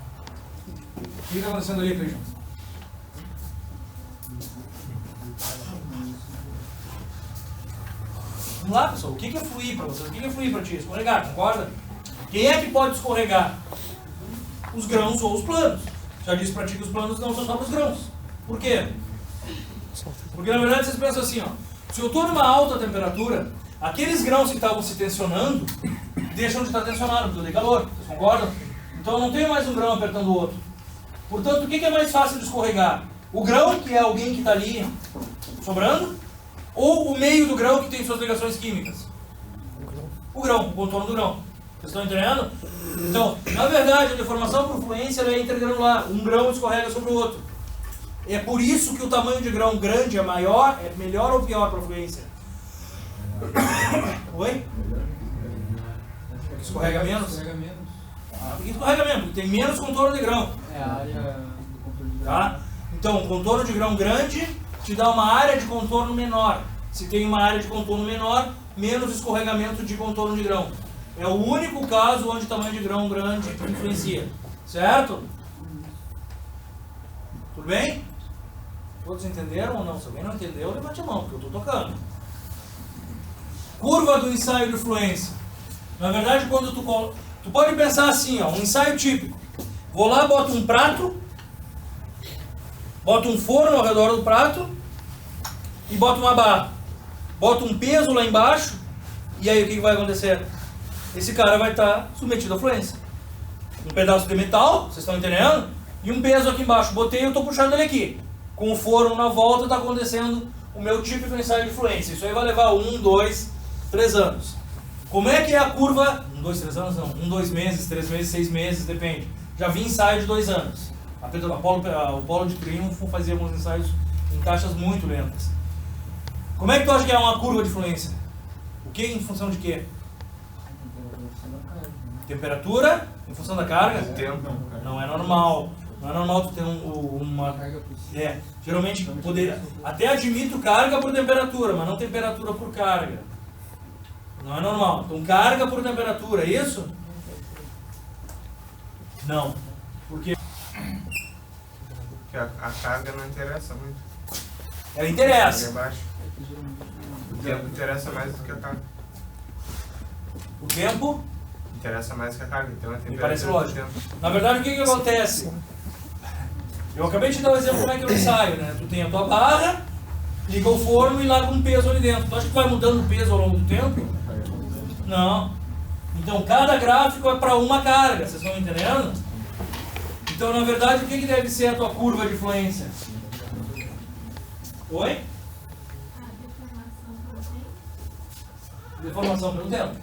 O que está acontecendo ali, Cleiton? Vamos lá, pessoal. O que é fluir para vocês? O que é fluir para ti? Escorregar, concorda? Quem é que pode escorregar? Os grãos ou os planos. Já disse para ti que os planos não são só para os grãos. Por quê? Porque na verdade vocês pensam assim, ó. Se eu estou numa alta temperatura, aqueles grãos que estavam se tensionando deixam de estar tensionados, porque eu dei calor. Vocês concordam? Então eu não tenho mais um grão apertando o outro. Portanto, o que é mais fácil de escorregar? O grão, que é alguém que está ali sobrando, ou o meio do grão que tem suas ligações químicas? O grão, o contorno do grão. Vocês estão entendendo? Então, na verdade, a deformação por fluência é intergranular. Um grão escorrega sobre o outro. É por isso que o tamanho de grão grande é maior, é melhor ou pior para a fluência? Oi? Escorrega menos? Escorrega menos. Por que escorrega menos? Porque tem menos contorno de grão. É a área do contorno de grão. Tá? Então, um contorno de grão grande te dá uma área de contorno menor. Se tem uma área de contorno menor, menos escorregamento de contorno de grão. É o único caso onde o tamanho de grão grande influencia. Certo? Tudo bem? Todos entenderam ou não? Se alguém não entendeu, levante a mão, porque eu estou tocando. Curva do ensaio de fluência. Na verdade, quando tu pode pensar assim, ó, um ensaio típico. Vou lá, boto um prato, boto um forno ao redor do prato e boto uma barra. Boto um peso lá embaixo e aí o que vai acontecer? Esse cara vai estar submetido à fluência. Um pedaço de metal, vocês estão entendendo? E um peso aqui embaixo. Botei e eu estou puxando ele aqui. Com o forno na volta está acontecendo o meu típico ensaio de fluência. Isso aí vai levar 1, 2, 3 anos. Como é que é a curva? 1, 2, 3 anos não. 1, 2 meses, 3 meses, 6 meses, depende. Já vi ensaio de 2 anos. o polo de Triunfo fazia alguns ensaios em taxas muito lentas. Como é que tu acha que é uma curva de fluência? O que em função de quê? Temperatura em função da carga? Tempo. Não é normal. Não é normal tu ter uma carga possível. Geralmente até admito carga por temperatura, mas não temperatura por carga. Não é normal. Então carga por temperatura, é isso? Não. Porque Porque a carga não interessa muito. ela É interessa. baixo. O tempo interessa mais do que a carga. O tempo, Interessa mais que a carga. Então a me temperatura parece do lógico. tempo. Na verdade, o que acontece? Eu acabei de dar um exemplo como é que eu ensaio, né? Tu tem a tua barra, liga o forno e larga um peso ali dentro. Tu acha que vai mudando o peso ao longo do tempo? Não. Então cada gráfico é para uma carga, vocês estão entendendo? Então na verdade o que deve ser a tua curva de fluência? Oi? Deformação pelo tempo.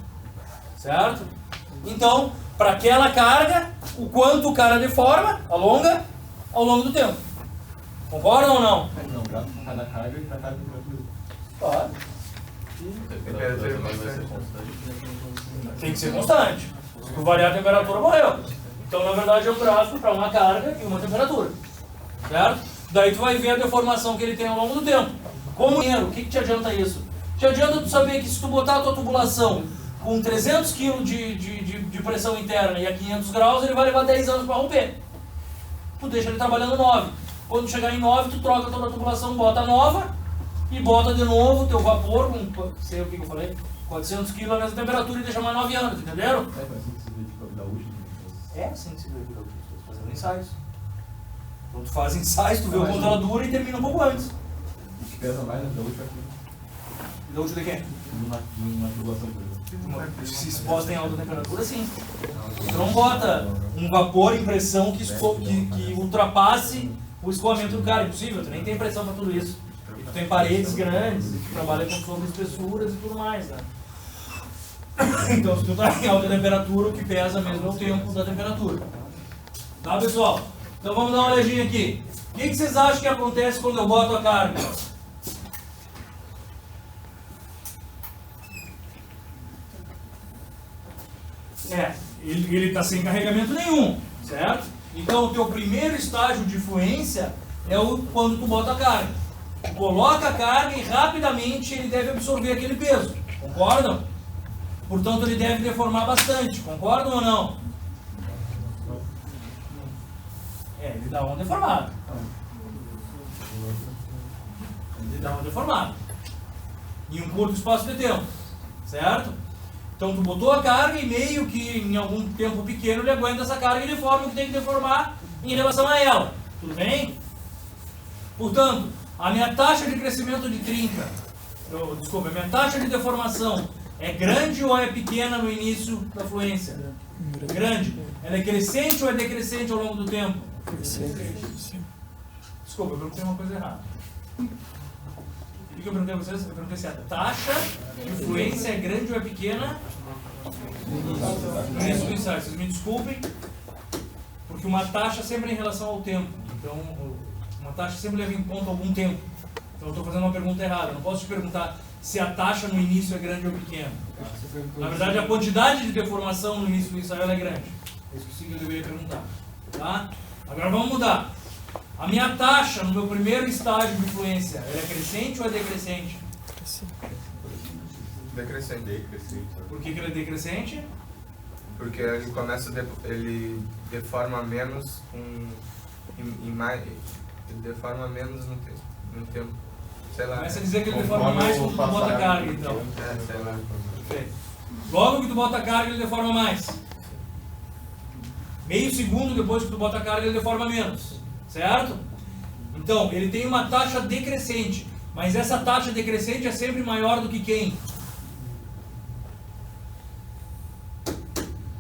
Certo? Então, para aquela carga, o quanto o cara deforma, alonga, ao longo do tempo. Concordam ou não? Não, gráfico cada carga e cada temperatura. Claro. Temperatura Mas vai ser constante. constante. Tem que ser constante. Se tu variar a temperatura, morreu. Então, na verdade, é um gráfico para uma carga e uma temperatura. Certo? Daí tu vai ver a deformação que ele tem ao longo do tempo. Como dinheiro, o que te adianta isso? Te adianta tu saber que se tu botar a tua tubulação com 300 kg de pressão interna e a 500 graus, ele vai levar 10 anos para romper. Tu deixa ele trabalhando 9. Quando chegar em 9, tu troca toda a tubulação, bota nova e bota de novo o teu vapor, com, sei o que eu falei, 400 kg na mesma temperatura e deixa mais 9 anos, entenderam? É, mas assim que se dedica da última. É assim que se vê vida útil, fazendo ensaios. Então tu faz ensaios, tu vê o quanto ela dura e termina um pouco antes. O que pesa mais é da última aqui. Vida útil de quê? Numa tubulação, por exemplo. Se exposta em alta temperatura, sim. Tu não bota um vapor em pressão que ultrapasse o escoamento do cara. Impossível, tu nem tem pressão para tudo isso. E tu tem paredes grandes, e tu trabalha com sobreespessuras e tudo mais, né? Então, se tu tá em alta temperatura, o que pesa mesmo é o tempo da temperatura. Tá, pessoal? Então vamos dar uma olhadinha aqui. O que vocês acham que acontece quando eu boto a carga? Ele está sem carregamento nenhum, certo? Então o teu primeiro estágio de fluência é quando tu bota a carga. Tu coloca a carga e rapidamente ele deve absorver aquele peso, concordam? Portanto ele deve deformar bastante, concordam ou não? Ele dá uma deformada. Ele dá uma deformada. Em um curto espaço de tempo, certo? Então tu botou a carga e meio que em algum tempo pequeno ele aguenta essa carga e deforma o que tem que deformar em relação a ela. Tudo bem? Portanto, a minha taxa de crescimento de trinca, a minha taxa de deformação é grande ou é pequena no início da fluência? Grande. Ela é crescente ou é decrescente ao longo do tempo? Desculpa, eu perguntei uma coisa errada. O que eu perguntei a vocês? Eu perguntei se a taxa de fluência é grande ou é pequena no início do ensaio. Vocês me desculpem, porque uma taxa sempre é em relação ao tempo. Então, uma taxa sempre leva em conta algum tempo. Então, eu estou fazendo uma pergunta errada. Eu não posso te perguntar se a taxa no início é grande ou pequena. Na verdade, a quantidade de deformação no início do ensaio ela é grande. É isso que eu deveria perguntar. Tá? Agora vamos mudar. A minha taxa no meu primeiro estágio de fluência, ela é crescente ou é decrescente? Decrescente. Por que ela é decrescente? Porque ele começa, ele deforma menos ele deforma menos no tempo. Sei lá. Começa a dizer que ele deforma mais quando tu bota a carga, então. Sei lá. Perfeito. Logo que tu bota a carga, ele deforma mais. Meio segundo depois que tu bota a carga, ele deforma menos. Certo? Então, ele tem uma taxa decrescente. Mas essa taxa decrescente é sempre maior do que quem?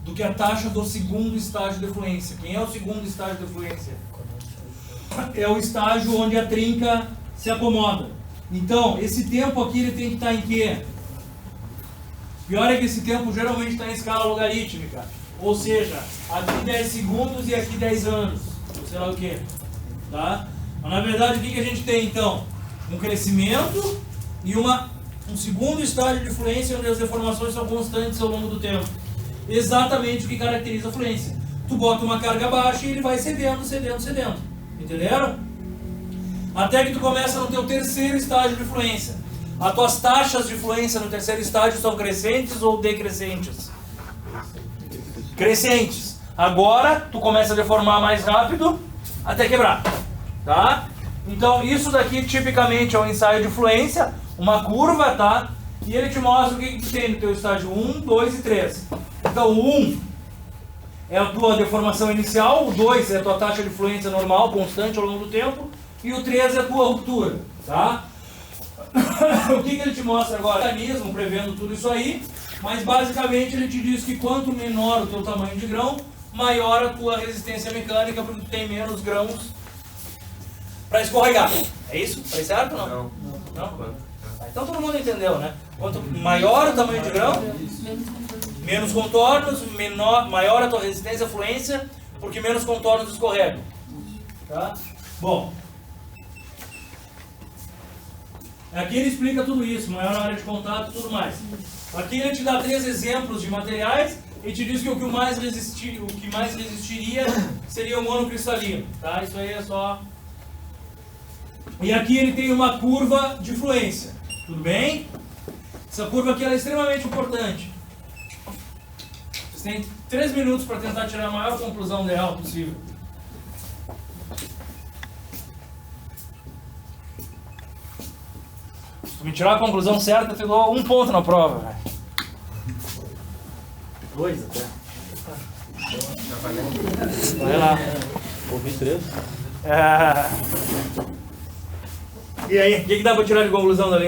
Do que a taxa do segundo estágio de fluência. Quem é o segundo estágio de fluência? É o estágio onde a trinca se acomoda. Então, esse tempo aqui ele tem que estar em quê? Pior é que esse tempo geralmente está em escala logarítmica. Ou seja, aqui 10 segundos e aqui 10 anos. sei lá o que. Tá? Mas na verdade o que a gente tem então? Um crescimento e um segundo estágio de fluência onde as deformações são constantes ao longo do tempo. Exatamente o que caracteriza a fluência. Tu bota uma carga baixa e ele vai cedendo. Entenderam? Até que tu começa no teu terceiro estágio de fluência. As tuas taxas de fluência no terceiro estágio são crescentes ou decrescentes? Crescentes. Agora tu começa a deformar mais rápido até quebrar. Tá? Então isso daqui tipicamente é um ensaio de fluência, uma curva, tá? E ele te mostra o que tu tem no teu estágio 1, 2 e 3. Então o 1 é a tua deformação inicial, o 2 é a tua taxa de fluência normal, constante ao longo do tempo, e o 3 é a tua ruptura, tá? O que ele te mostra agora? Mecanismo prevendo tudo isso aí, mas basicamente ele te diz que quanto menor o teu tamanho de grão, maior a tua resistência mecânica, porque tu tem menos grãos para escorregar. É isso? Tá certo ou não? Não? Então todo mundo entendeu, né? Quanto maior o tamanho de grão, menos contornos, maior a tua resistência à fluência, porque menos contornos escorregam. Tá? Bom, aqui ele explica tudo isso, maior área de contato e tudo mais. Aqui ele te dá 3 exemplos de materiais e te diz que o que mais resistiria seria o monocristalino. Tá? Isso aí é só... E aqui ele tem uma curva de fluência. Tudo bem? Essa curva aqui ela é extremamente importante. Vocês têm 3 minutos para tentar tirar a maior conclusão dela possível. Se tu me tirar a conclusão certa, eu te dou 1 ponto na prova. Véio. 2 até. Vai lá. Ouvi 3. E aí, o que dá para tirar de conclusão dali?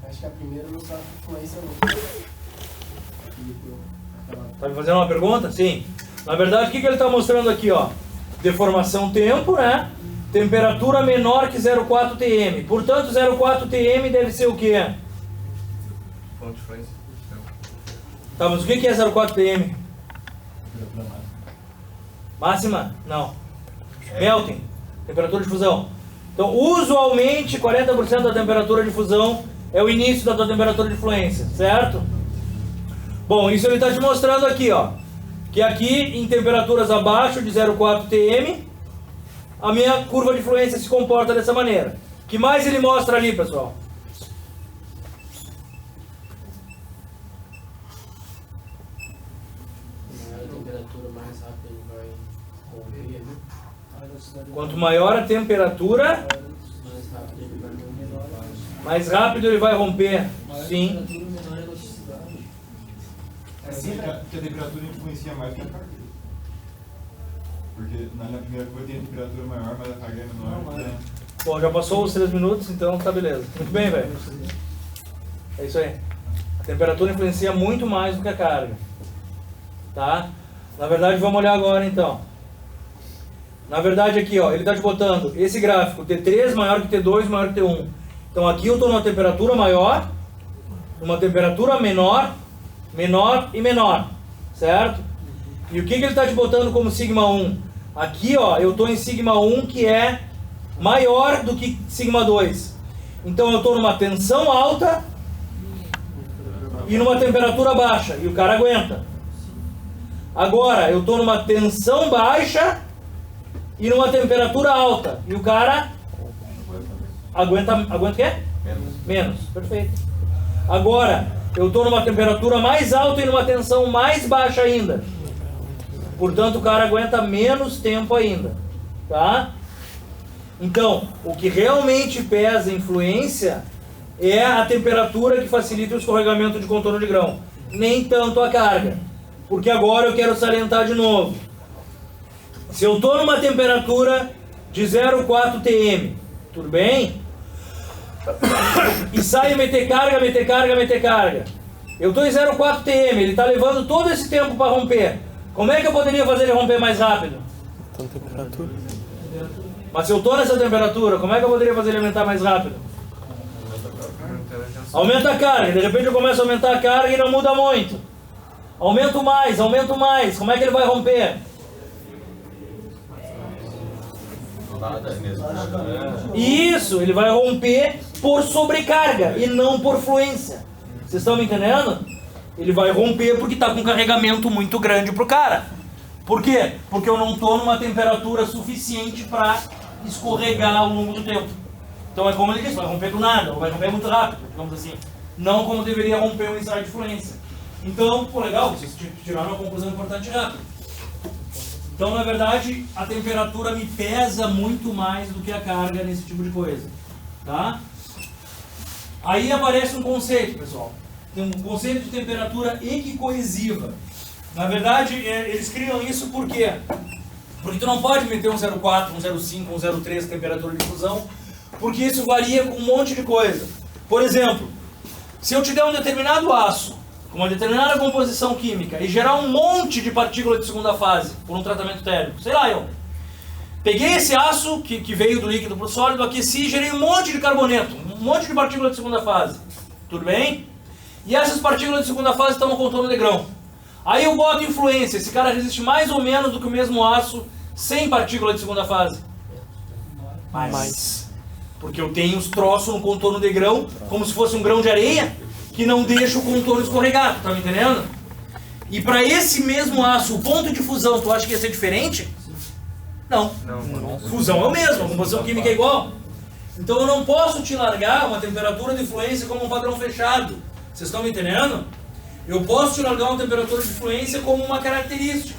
Acho que a primeira não sabe influência não. Tá me fazendo uma pergunta? Sim. Na verdade, o que ele está mostrando aqui, ó? Deformação tempo, né? Temperatura menor que 0,4 TM. Portanto, 0,4 TM deve ser o quê? Ponto de fluência. Tá, mas o que é 0,4 TM? Máxima? Não. Melting. Temperatura de fusão. Então, usualmente, 40% da temperatura de fusão é o início da tua temperatura de fluência, certo? Bom, isso ele está te mostrando aqui, ó. Que aqui, em temperaturas abaixo de 0,4 TM, a minha curva de fluência se comporta dessa maneira. O que mais ele mostra ali, pessoal? A temperatura mais rápida ele vai correr, né? Quanto maior a temperatura, Mais rápido ele vai correr. mais rápido ele vai romper. Sim. Menor elasticidade. Assim, que a temperatura influencia mais que a carga. Porque na primeira curva tem a temperatura maior, mas a carga é menor. Né? Bom, já passou os 3 minutos, então tá beleza. Muito bem, velho. É isso aí. A temperatura influencia muito mais do que a carga. Tá? Na verdade, vamos olhar agora então. Na verdade aqui, ó, ele está te botando esse gráfico, T3 maior que T2 maior que T1. Então aqui eu estou numa temperatura maior, numa temperatura menor, menor e menor, certo? E o que ele está te botando como sigma 1? Aqui, ó, eu estou em sigma 1 que é maior do que sigma 2. Então eu estou numa tensão alta e numa temperatura baixa, e o cara aguenta. Agora, eu estou numa tensão baixa e numa temperatura alta, e o cara aguenta o quê? Menos. Perfeito. Agora, eu estou numa temperatura mais alta e numa tensão mais baixa ainda. Portanto, o cara aguenta menos tempo ainda. Tá? Então, o que realmente pesa a influência é a temperatura que facilita o escorregamento de contorno de grão. Nem tanto a carga. Porque agora eu quero salientar de novo. Se eu estou numa temperatura de 0,4 TM, tudo bem? E saio meter carga, meter carga, meter carga. Eu estou em 0,4 TM, ele está levando todo esse tempo para romper. Como é que eu poderia fazer ele romper mais rápido? Então, temperatura. Mas se eu estou nessa temperatura, como é que eu poderia fazer ele aumentar mais rápido? Aumenta a carga, de repente eu começo a aumentar a carga e não muda muito. Aumento mais, como é que ele vai romper? Nada, é mesmo. Isso, ele vai romper por sobrecarga e não por fluência. Vocês estão me entendendo? Ele vai romper porque está com um carregamento muito grande pro cara. Por quê? Porque eu não estou numa temperatura suficiente para escorregar ao longo do tempo. Então é como ele disse, vai romper do nada, ou vai romper muito rápido, digamos assim. Não como deveria romper um ensaio de fluência. Então, pô, legal, vocês tiraram uma conclusão importante rápido. Então, na verdade, a temperatura me pesa muito mais do que a carga nesse tipo de coisa. Tá? Aí aparece um conceito, pessoal. Tem um conceito de temperatura equicoesiva. Na verdade, eles criam isso por quê? Porque tu não pode meter um 0,4, um 0,5, um 0,3 temperatura de fusão, porque isso varia com um monte de coisa. Por exemplo, se eu te der um determinado aço, com uma determinada composição química, e gerar um monte de partícula de segunda fase, por um tratamento térmico, sei lá, eu peguei esse aço que veio do líquido para o sólido, aqueci e gerei um monte de carboneto, um monte de partícula de segunda fase. Tudo bem? E essas partículas de segunda fase estão no contorno de grão. Aí eu boto influência, esse cara resiste mais ou menos do que o mesmo aço sem partícula de segunda fase. Mais. Porque eu tenho os troços no contorno de grão, como se fosse um grão de areia, que não deixa o contorno escorregar, tá me entendendo? E para esse mesmo aço, o ponto de fusão, tu acha que ia ser diferente? Não. Fusão é o mesmo, a composição química é igual. Então eu não posso te largar uma temperatura de fluência como um padrão fechado. Vocês estão me entendendo? Eu posso te largar uma temperatura de fluência como uma característica.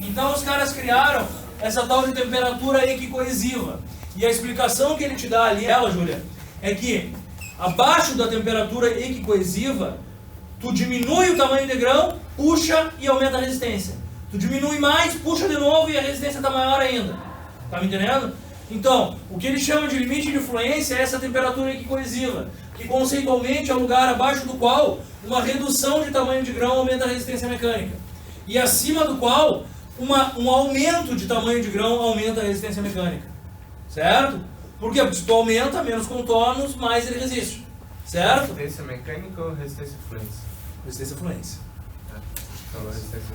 Então os caras criaram essa tal de temperatura equicoesiva. E a explicação que ele te dá ali, Júlia, é que abaixo da temperatura equicoesiva, tu diminui o tamanho de grão, puxa e aumenta a resistência. Tu diminui mais, puxa de novo e a resistência está maior ainda. Tá me entendendo? Então, o que ele chama de limite de fluência é essa temperatura equicoesiva, que conceitualmente é o lugar abaixo do qual uma redução de tamanho de grão aumenta a resistência mecânica. E acima do qual um aumento de tamanho de grão aumenta a resistência mecânica. Certo? Por quê? Porque se tu aumenta, menos contornos, mais ele resiste. Certo? Resistência mecânica ou resistência fluência? Resistência fluência. Falou resistência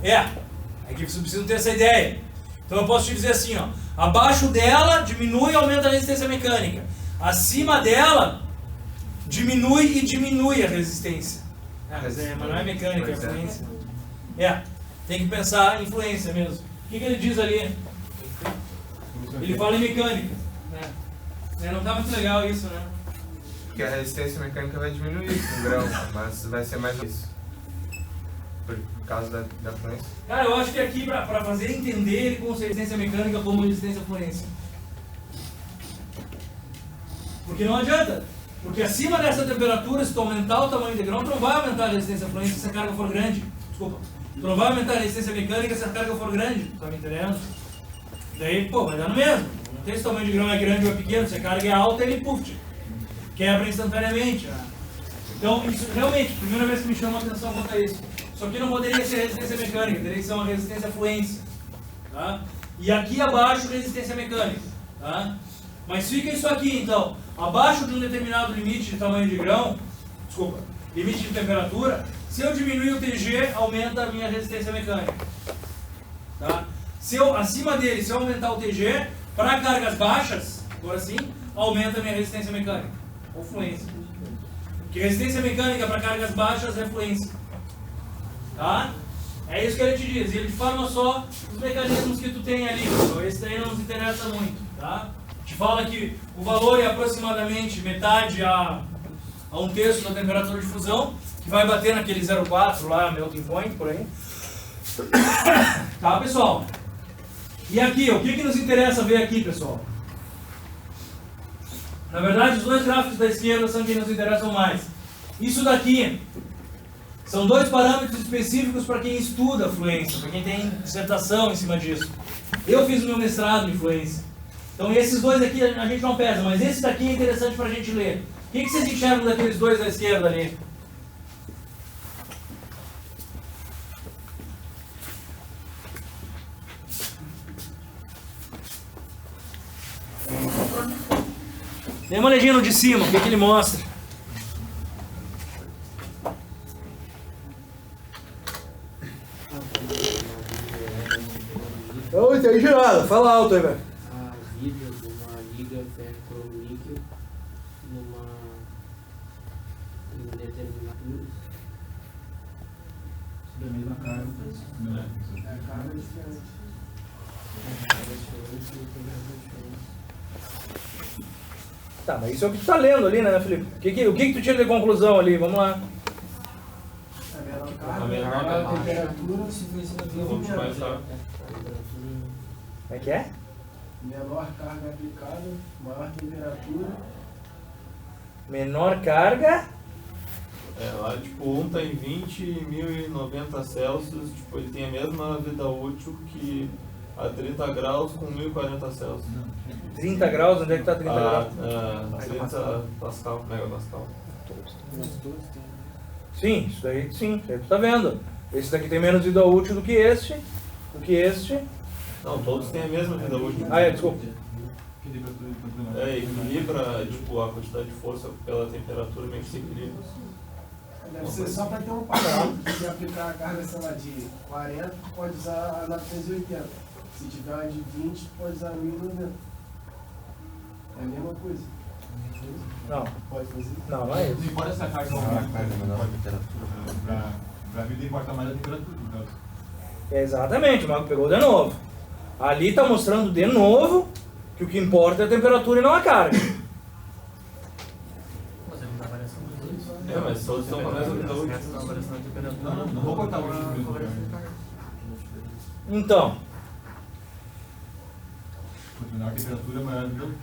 mecânica. É que vocês precisam ter essa ideia. Então eu posso te dizer assim, ó, abaixo dela diminui e aumenta a resistência mecânica. Acima dela diminui e diminui a resistência. Mas não é mecânica, é fluência. Tem que pensar em influência mesmo. O que ele diz ali? Ele fala em mecânica. Né? Não tá muito legal isso, né? Porque a resistência mecânica vai diminuir com grão, mas vai ser mais isso. Por causa da fluência. Cara, eu acho que aqui para fazer entender ele com resistência mecânica como resistência fluência. Porque não adianta. Porque acima dessa temperatura, se tu aumentar o tamanho de grão, tu não vai aumentar a resistência fluência se a carga for grande. Desculpa. Tu não vai aumentar a resistência mecânica se a carga for grande. Tá me entendendo? Daí, pô, vai dar no mesmo. Não tem se o tamanho de grão é grande ou é pequeno. Se a carga é alta, ele quebra instantaneamente. Então, isso realmente, primeira vez que me chama a atenção quanto a isso. Só que não poderia ser resistência mecânica, teria que ser uma resistência fluência. Tá? E aqui abaixo, resistência mecânica. Tá? Mas fica isso aqui, então. Abaixo de um determinado limite de tamanho de grão, limite de temperatura, se eu diminuir o TG, aumenta a minha resistência mecânica. Tá? Acima dele, se eu aumentar o TG, para cargas baixas, agora sim, aumenta a minha resistência mecânica. Ou fluência. Porque resistência mecânica para cargas baixas é fluência. Tá? É isso que ele te diz. Ele te fala só os mecanismos que tu tem ali. Então, esse daí não nos interessa muito. Tá? Te fala que o valor é aproximadamente metade a um terço da temperatura de fusão, que vai bater naquele 0,4 lá, melting point, por aí. Tá, pessoal? E aqui, o que nos interessa ver aqui, pessoal? Na verdade, os dois gráficos da esquerda são que nos interessam mais. Isso daqui são dois parâmetros específicos para quem estuda fluência, para quem tem dissertação em cima disso. Eu fiz o meu mestrado em fluência. Então esses dois aqui a gente não pesa, mas esse daqui é interessante para a gente ler. O que vocês enxergam daqueles dois da esquerda ali? Dê uma olhadinha no de cima, o que ele mostra. Ô, tá aí girado, fala alto aí, velho. A vida de uma liga ferro-cromo-níquel em determinado Da mesma carga. a carga é diferente. Tá, mas isso é o que tu tá lendo ali, né, Felipe? O que tu tira de conclusão ali? Vamos lá. A menor temperatura se influencia na temperatura. Como é que é? Menor carga aplicada, maior temperatura. Menor carga. É, lá tipo um tá em 20 e 1090 Celsius, tipo, ele tem a mesma vida útil que a 30 graus com 1040 Celsius. 30 graus, onde é que tá 30 graus? 30 Pascal, megapascal. Sim, isso daí sim, tu tá vendo. Esse daqui tem menos vida útil do que este. Não, todos têm a mesma vida útil. Ah, é, desculpa. É, equilibra tipo, a quantidade de força pela temperatura, meio que se equilibra. Deve ser só para ter um padrão. Se aplicar a carga, sei lá, de 40, tu pode usar a 980. Se tiver uma de 20, tu pode usar a 1090. É a mesma coisa. Não, Pode fazer. não é isso. Não importa essa carga para a vida, importa mais a temperatura. Então. Exatamente, o Marco pegou de novo. Ali está mostrando de novo que o que importa é a temperatura e não a carga. É, mas todos estão com a mesma vida útil. Não vou cortar o último. Então, Quanto menor a temperatura, maior a vida útil.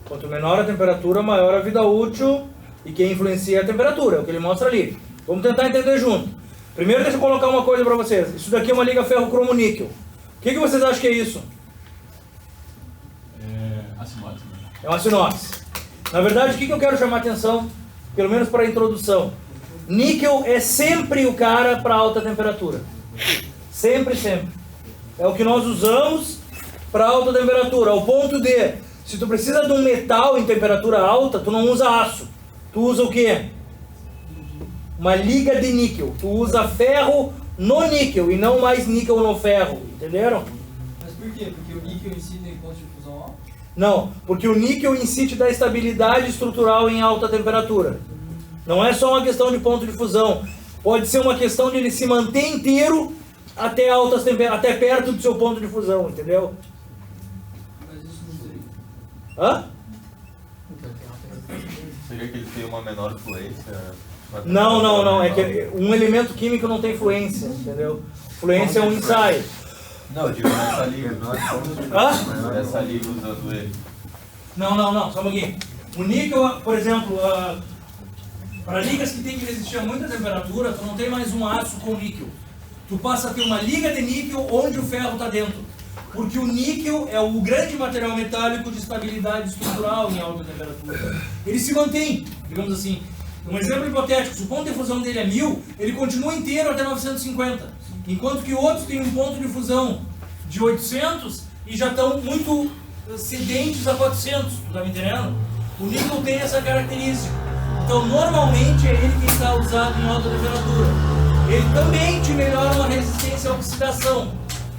quanto menor a temperatura, maior a vida útil e quem influencia é a temperatura, é o que ele mostra ali. Vamos tentar entender junto. Primeiro deixa eu colocar uma coisa para vocês. Isso daqui é uma liga ferro-cromo-níquel. O que vocês acham que é isso? A sinopse. É uma sinopse. Na verdade, o que eu quero chamar a atenção, pelo menos para a introdução? Níquel é sempre o cara para alta temperatura. Sempre, sempre. É o que nós usamos para alta temperatura. Ao ponto de, se tu precisa de um metal em temperatura alta, tu não usa aço. Tu usa o quê? Uma liga de níquel. Tu usa ferro no níquel e não mais níquel no ferro. Entenderam? Mas por quê? Porque o níquel em si tem ponto de fusão alto? Não, porque o níquel em si te dá estabilidade estrutural em alta temperatura. Não é só uma questão de ponto de fusão. Pode ser uma questão de ele se manter inteiro até altas até perto do seu ponto de fusão, entendeu? Mas isso não seria. Hã? Seria que ele tem uma menor fluência? Não. É que um elemento químico não tem fluência, entendeu? Fluência é um ensaio. Não, eu digo nessa liga. Hã? Nessa liga usando ele. Não, só um pouquinho. O níquel, por exemplo, para ligas que tem que resistir a muita temperatura, tu não tem mais um aço com níquel. Tu passa a ter uma liga de níquel onde o ferro está dentro. Porque o níquel é o grande material metálico de estabilidade estrutural em alta temperatura. Ele se mantém, digamos assim. Um exemplo hipotético, se o ponto de fusão dele é 1000, ele continua inteiro até 950. Enquanto que outros têm um ponto de fusão de 800 e já estão muito sedentes a 400, tu tá me entendendo? O níquel tem essa característica. Então, normalmente, é ele que está usado em alta temperatura. Ele também te melhora uma resistência à oxidação,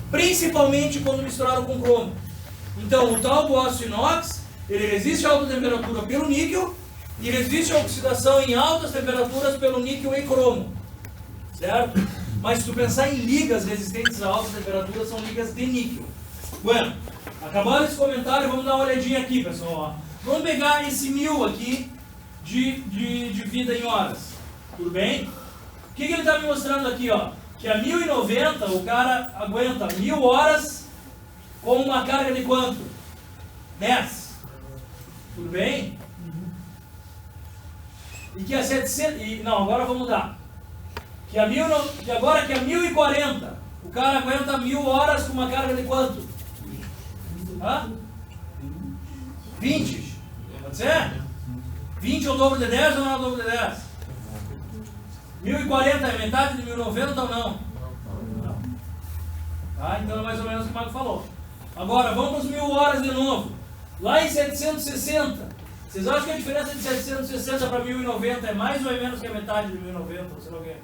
principalmente quando misturado com cromo. Então, o tal do aço inox, ele resiste a alta temperatura pelo níquel e resiste à oxidação em altas temperaturas pelo níquel e cromo. Certo? Mas se tu pensar em ligas resistentes a altas temperaturas, são ligas de níquel. Bueno, acabado esse comentário, vamos dar uma olhadinha aqui, pessoal. Vamos pegar esse 1000 aqui de vida em horas. Tudo bem? O que ele está me mostrando aqui, ó? Que a 1090 o cara aguenta 1000 horas com uma carga de quanto? 10. Tudo bem? E que a 700... não, agora vamos mudar. Que agora que a 1040 o cara aguenta 1000 horas com uma carga de quanto? Hã? 20. Pode ser? 20 é o dobro de 10 ou não é o dobro de 10? 1040 é metade de 1090 ou não? Não. Tá? Então é mais ou menos o que o Marco falou. Agora, vamos para as 1000 horas de novo. Lá em 760. Vocês acham que a diferença de 760 para 1090 é mais ou é menos que a metade de 1090, ou sei lá o quê?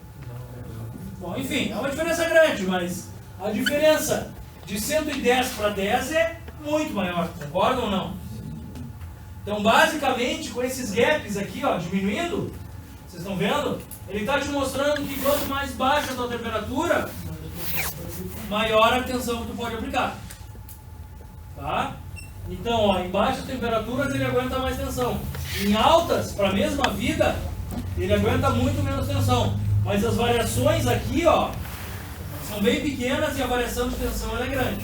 Bom, enfim, é uma diferença grande, mas a diferença de 110 para 10 é muito maior, concordam ou não? Então, basicamente, com esses gaps aqui, ó, diminuindo, vocês estão vendo? Ele está te mostrando que quanto mais baixa a tua temperatura, maior a tensão que tu pode aplicar. Tá? Então, ó, em baixas temperaturas ele aguenta mais tensão. Em altas, para a mesma vida, ele aguenta muito menos tensão. Mas as variações aqui, ó, são bem pequenas e a variação de tensão ela é grande.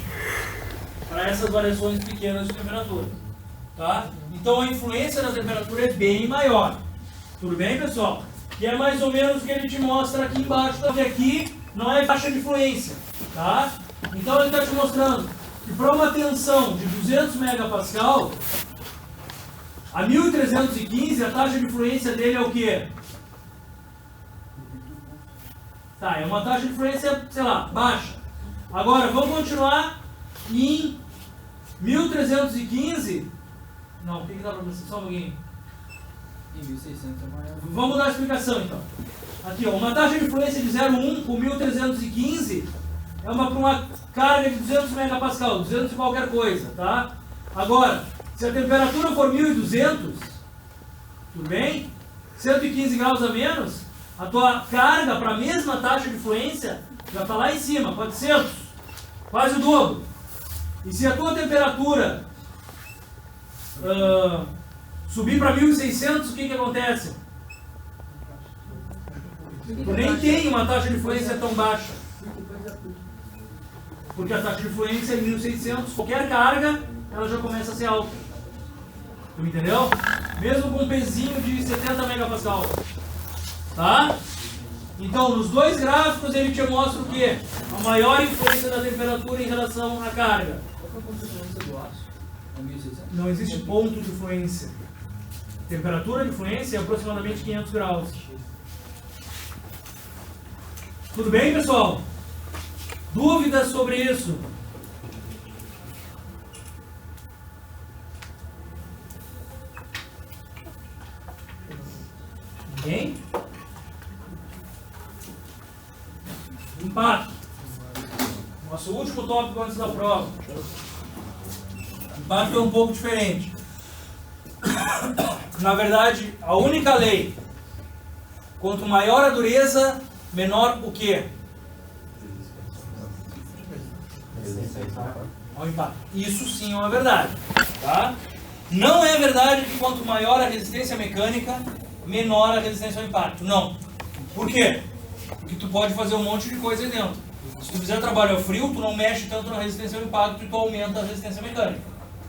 Para essas variações pequenas de temperatura. Tá? Então a influência da temperatura é bem maior. Tudo bem, pessoal? Que é mais ou menos o que ele te mostra aqui embaixo. Porque aqui não é baixa de influência. Tá? Então ele está te mostrando que para uma tensão de 200 megapascal, a 1315, a taxa de influência dele é o quê? Tá, é uma taxa de influência, sei lá, baixa. Agora, vamos continuar em 1315. Não, o que dá para você? Só um pouquinho. Em 1600 é maior. Vamos dar a explicação então. Aqui, ó, uma taxa de influência de 0,1 com 1315 é para uma carga de 200 megapascal, 200 e qualquer coisa, tá? Agora, se a temperatura for 1200, tudo bem? 115 graus a menos, a tua carga para a mesma taxa de influência já está lá em cima, 400, quase o dobro. E se a tua temperatura subir para 1600, o que acontece? Tu nem tem uma taxa de influência tão baixa. Porque a taxa de influência é 1600, qualquer carga, ela já começa a ser alta. Tu me entendeu? Mesmo com um pezinho de 70 megapascal. Tá? Então, nos dois gráficos ele te mostra o quê? A maior influência da temperatura em relação à carga. Qual é a ponto de influência do aço? É 1600? Não existe ponto de influência. Temperatura de influência é aproximadamente 500 graus. Tudo bem, pessoal? Dúvidas sobre isso? Ninguém? Impacto. Nosso último tópico antes da prova. Impacto é um pouco diferente. Na verdade, a única lei, quanto maior a dureza, menor o quê? Ao impacto. Isso sim é uma verdade. Tá? Não é verdade que quanto maior a resistência mecânica, menor a resistência ao impacto. Não. Por quê? Porque tu pode fazer um monte de coisa aí dentro. Se tu fizer trabalho a frio, tu não mexe tanto na resistência ao impacto e tu aumenta a resistência mecânica.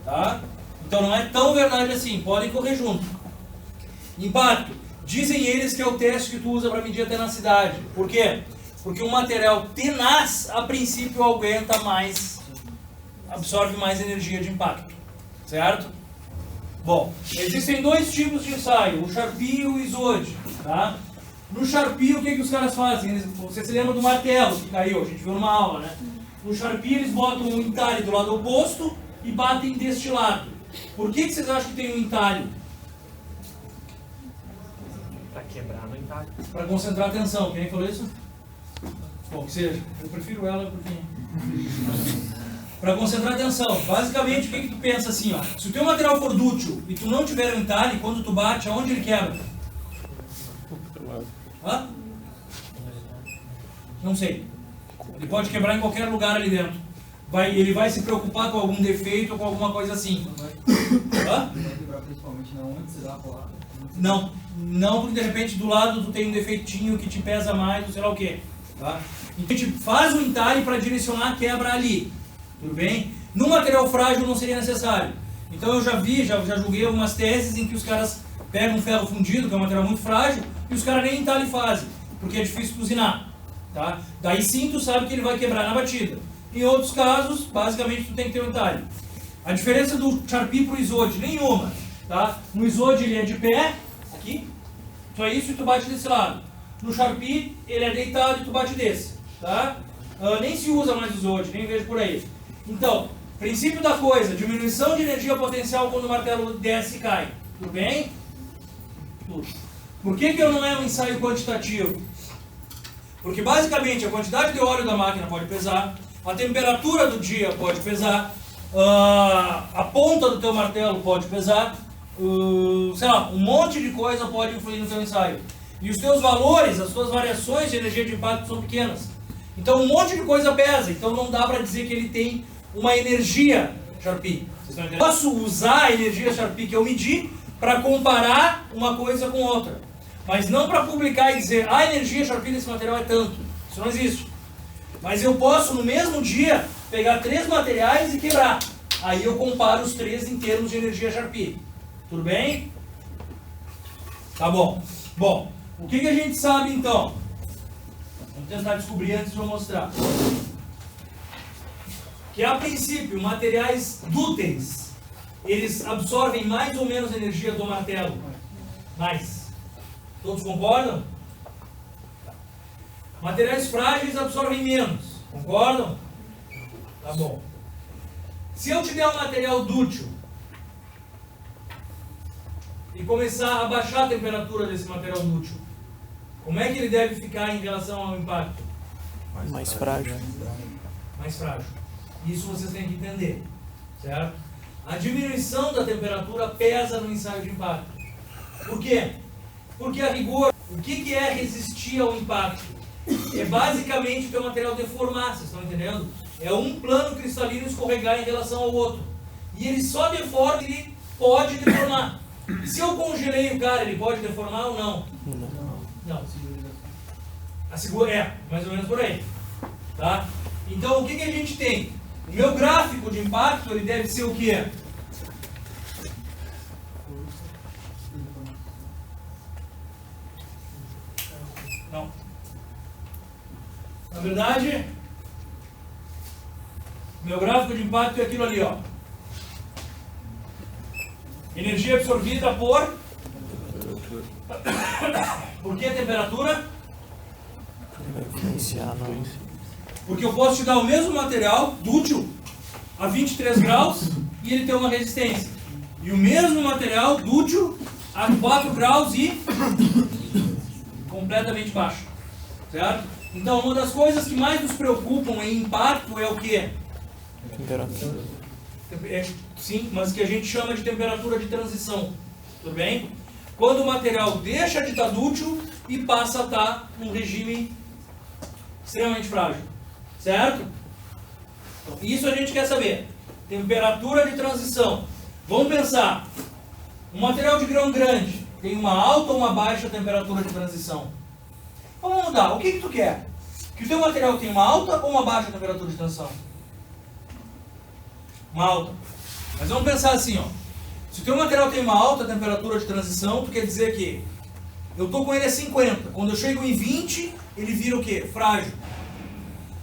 Tá? Então não é tão verdade assim. Podem correr junto. Impacto. Dizem eles que é o teste que tu usa para medir a tenacidade. Por quê? Porque um material tenaz, a princípio, aguenta mais, absorve mais energia de impacto. Certo? Bom, existem dois tipos de ensaio, o Charpy e o Isode. Tá? No Charpy, o que os caras fazem? Você se lembra do martelo que caiu, a gente viu numa aula, né? No Charpy, eles botam um entalhe do lado oposto e batem deste lado. Por que vocês acham que tem um entalhe? Pra quebrar no entalhe. Para concentrar a tensão. Quem falou isso? Bom, que seja. Eu prefiro ela porque... Para concentrar a tensão. Basicamente, o que tu pensa assim, ó? Se o teu material for dúctil e tu não tiver um entalhe, quando tu bate, aonde ele quebra? Hã? Não sei. Ele pode quebrar em qualquer lugar ali dentro. Ele vai se preocupar com algum defeito ou com alguma coisa assim. Hã? Vai quebrar principalmente na onde você dá a porrada. Não. Não, porque de repente do lado tu tem um defeitinho que te pesa mais, ou sei lá o quê. Tá? Então a gente faz o entalhe para direcionar a quebra ali. Tudo bem? No material frágil não seria necessário. Então eu já julguei algumas teses em que os caras pegam um ferro fundido, que é um material muito frágil, e os caras nem entalhe fazem, porque é difícil cozinhar. Tá? Daí sim tu sabe que ele vai quebrar na batida. Em outros casos, basicamente tu tem que ter um entalhe. A diferença do Charpy para o Isode, nenhuma. Tá? No Isode ele é de pé, aqui, só isso e tu bate desse lado. No Charpy ele é deitado e tu bate desse. Tá? Nem se usa mais o Isode, nem vejo por aí. Então, princípio da coisa, diminuição de energia potencial quando o martelo desce e cai. Tudo bem? Tudo. Por que que eu não é um ensaio quantitativo? Porque basicamente a quantidade de óleo da máquina pode pesar, a temperatura do dia pode pesar, a ponta do teu martelo pode pesar, sei lá, um monte de coisa pode influir no teu ensaio. E os teus valores, as tuas variações de energia de impacto são pequenas. Então um monte de coisa pesa, então não dá para dizer que ele tem uma energia Sharpie. Vocês estão entendendo? Posso usar a energia Sharpie que eu medi para comparar uma coisa com outra. Mas não para publicar e dizer, a energia Sharpie desse material é tanto. Isso não existe. Mas eu posso, no mesmo dia, pegar 3 materiais e quebrar. Aí eu comparo os 3 em termos de energia Sharpie. Tudo bem? Tá bom. Bom, o que a gente sabe então? Vamos tentar descobrir antes de eu mostrar. Que a princípio, materiais dúteis, eles absorvem mais ou menos energia do martelo. Mais. Todos concordam? Materiais frágeis absorvem menos. Concordam? Tá bom. Se eu te der um material dútil e começar a baixar a temperatura desse material dútil, como é que ele deve ficar em relação ao impacto? Mais frágil. Mais frágil. Isso vocês têm que entender. Certo? A diminuição da temperatura pesa no ensaio de impacto. Por quê? Porque a rigor, o que é resistir ao impacto? É basicamente o teu material deformar, vocês estão entendendo? É um plano cristalino escorregar em relação ao outro. E ele só deforma, ele pode deformar. Se eu congelei o cara, ele pode deformar ou não? Não. É, mais ou menos por aí. Tá? Então o que a gente tem? O meu gráfico de impacto, ele deve ser o quê? Não. Na verdade, meu gráfico de impacto é aquilo ali, ó. Energia absorvida por que a temperatura? Vai influenciar no... Porque eu posso te dar o mesmo material dútil a 23 graus e ele tem uma resistência. E o mesmo material dútil a 4 graus e completamente baixo. Certo? Então, uma das coisas que mais nos preocupam em impacto é o quê? Temperatura. Sim, mas que a gente chama de temperatura de transição. Tudo bem? Quando o material deixa de estar dútil e passa a estar num regime extremamente frágil. Certo? Então, isso a gente quer saber. Temperatura de transição. Vamos pensar. Um material de grão grande tem uma alta ou uma baixa temperatura de transição? Vamos mudar. O que tu quer? Que o teu material tenha uma alta ou uma baixa temperatura de transição? Uma alta. Mas vamos pensar assim, ó. Se o teu material tem uma alta temperatura de transição, tu quer dizer que eu estou com ele a 50. Quando eu chego em 20, ele vira o quê? Frágil.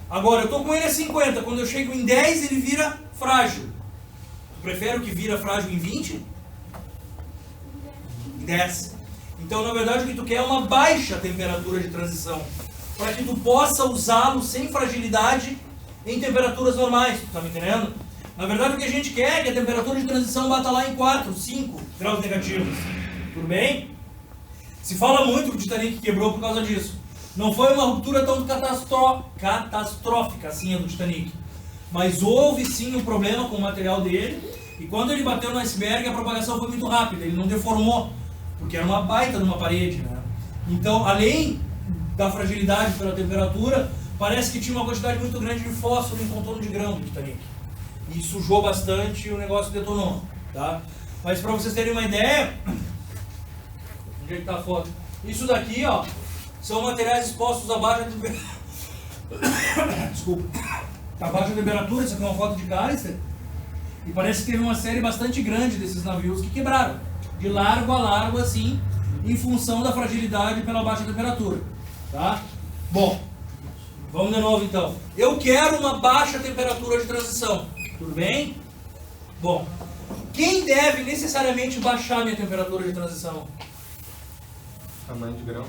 Agora, eu estou com ele a 50. Quando eu chego em 10, ele vira frágil. Tu prefere o que vira frágil em 20? Em 10. Então, na verdade, o que tu quer é uma baixa temperatura de transição. Para que tu possa usá-lo sem fragilidade em temperaturas normais. Tu tá me entendendo? Na verdade, o que a gente quer é que a temperatura de transição bata lá em 4, 5 graus negativos. Tudo bem? Se fala muito que o Titanic quebrou por causa disso. Não foi uma ruptura tão catastrófica assim a do Titanic. Mas houve sim um problema com o material dele. E quando ele bateu no iceberg, a propagação foi muito rápida. Ele não deformou. Porque era uma baita numa parede, né? Então, além da fragilidade pela temperatura, parece que tinha uma quantidade muito grande de fósforo em contorno de grão do Titanic. E sujou bastante e o negócio detonou, tá? Mas para vocês terem uma ideia, onde é que tá a foto? Isso daqui, ó, são materiais expostos a baixa temperatura. Desculpa. A baixa temperatura, isso aqui é uma foto de Callister. E parece que teve uma série bastante grande desses navios que quebraram. De largo a largo, assim, em função da fragilidade pela baixa temperatura, tá? Bom, vamos de novo então. Eu quero uma baixa temperatura de transição. Tudo bem? Bom, quem deve necessariamente baixar minha temperatura de transição? Tamanho de grão.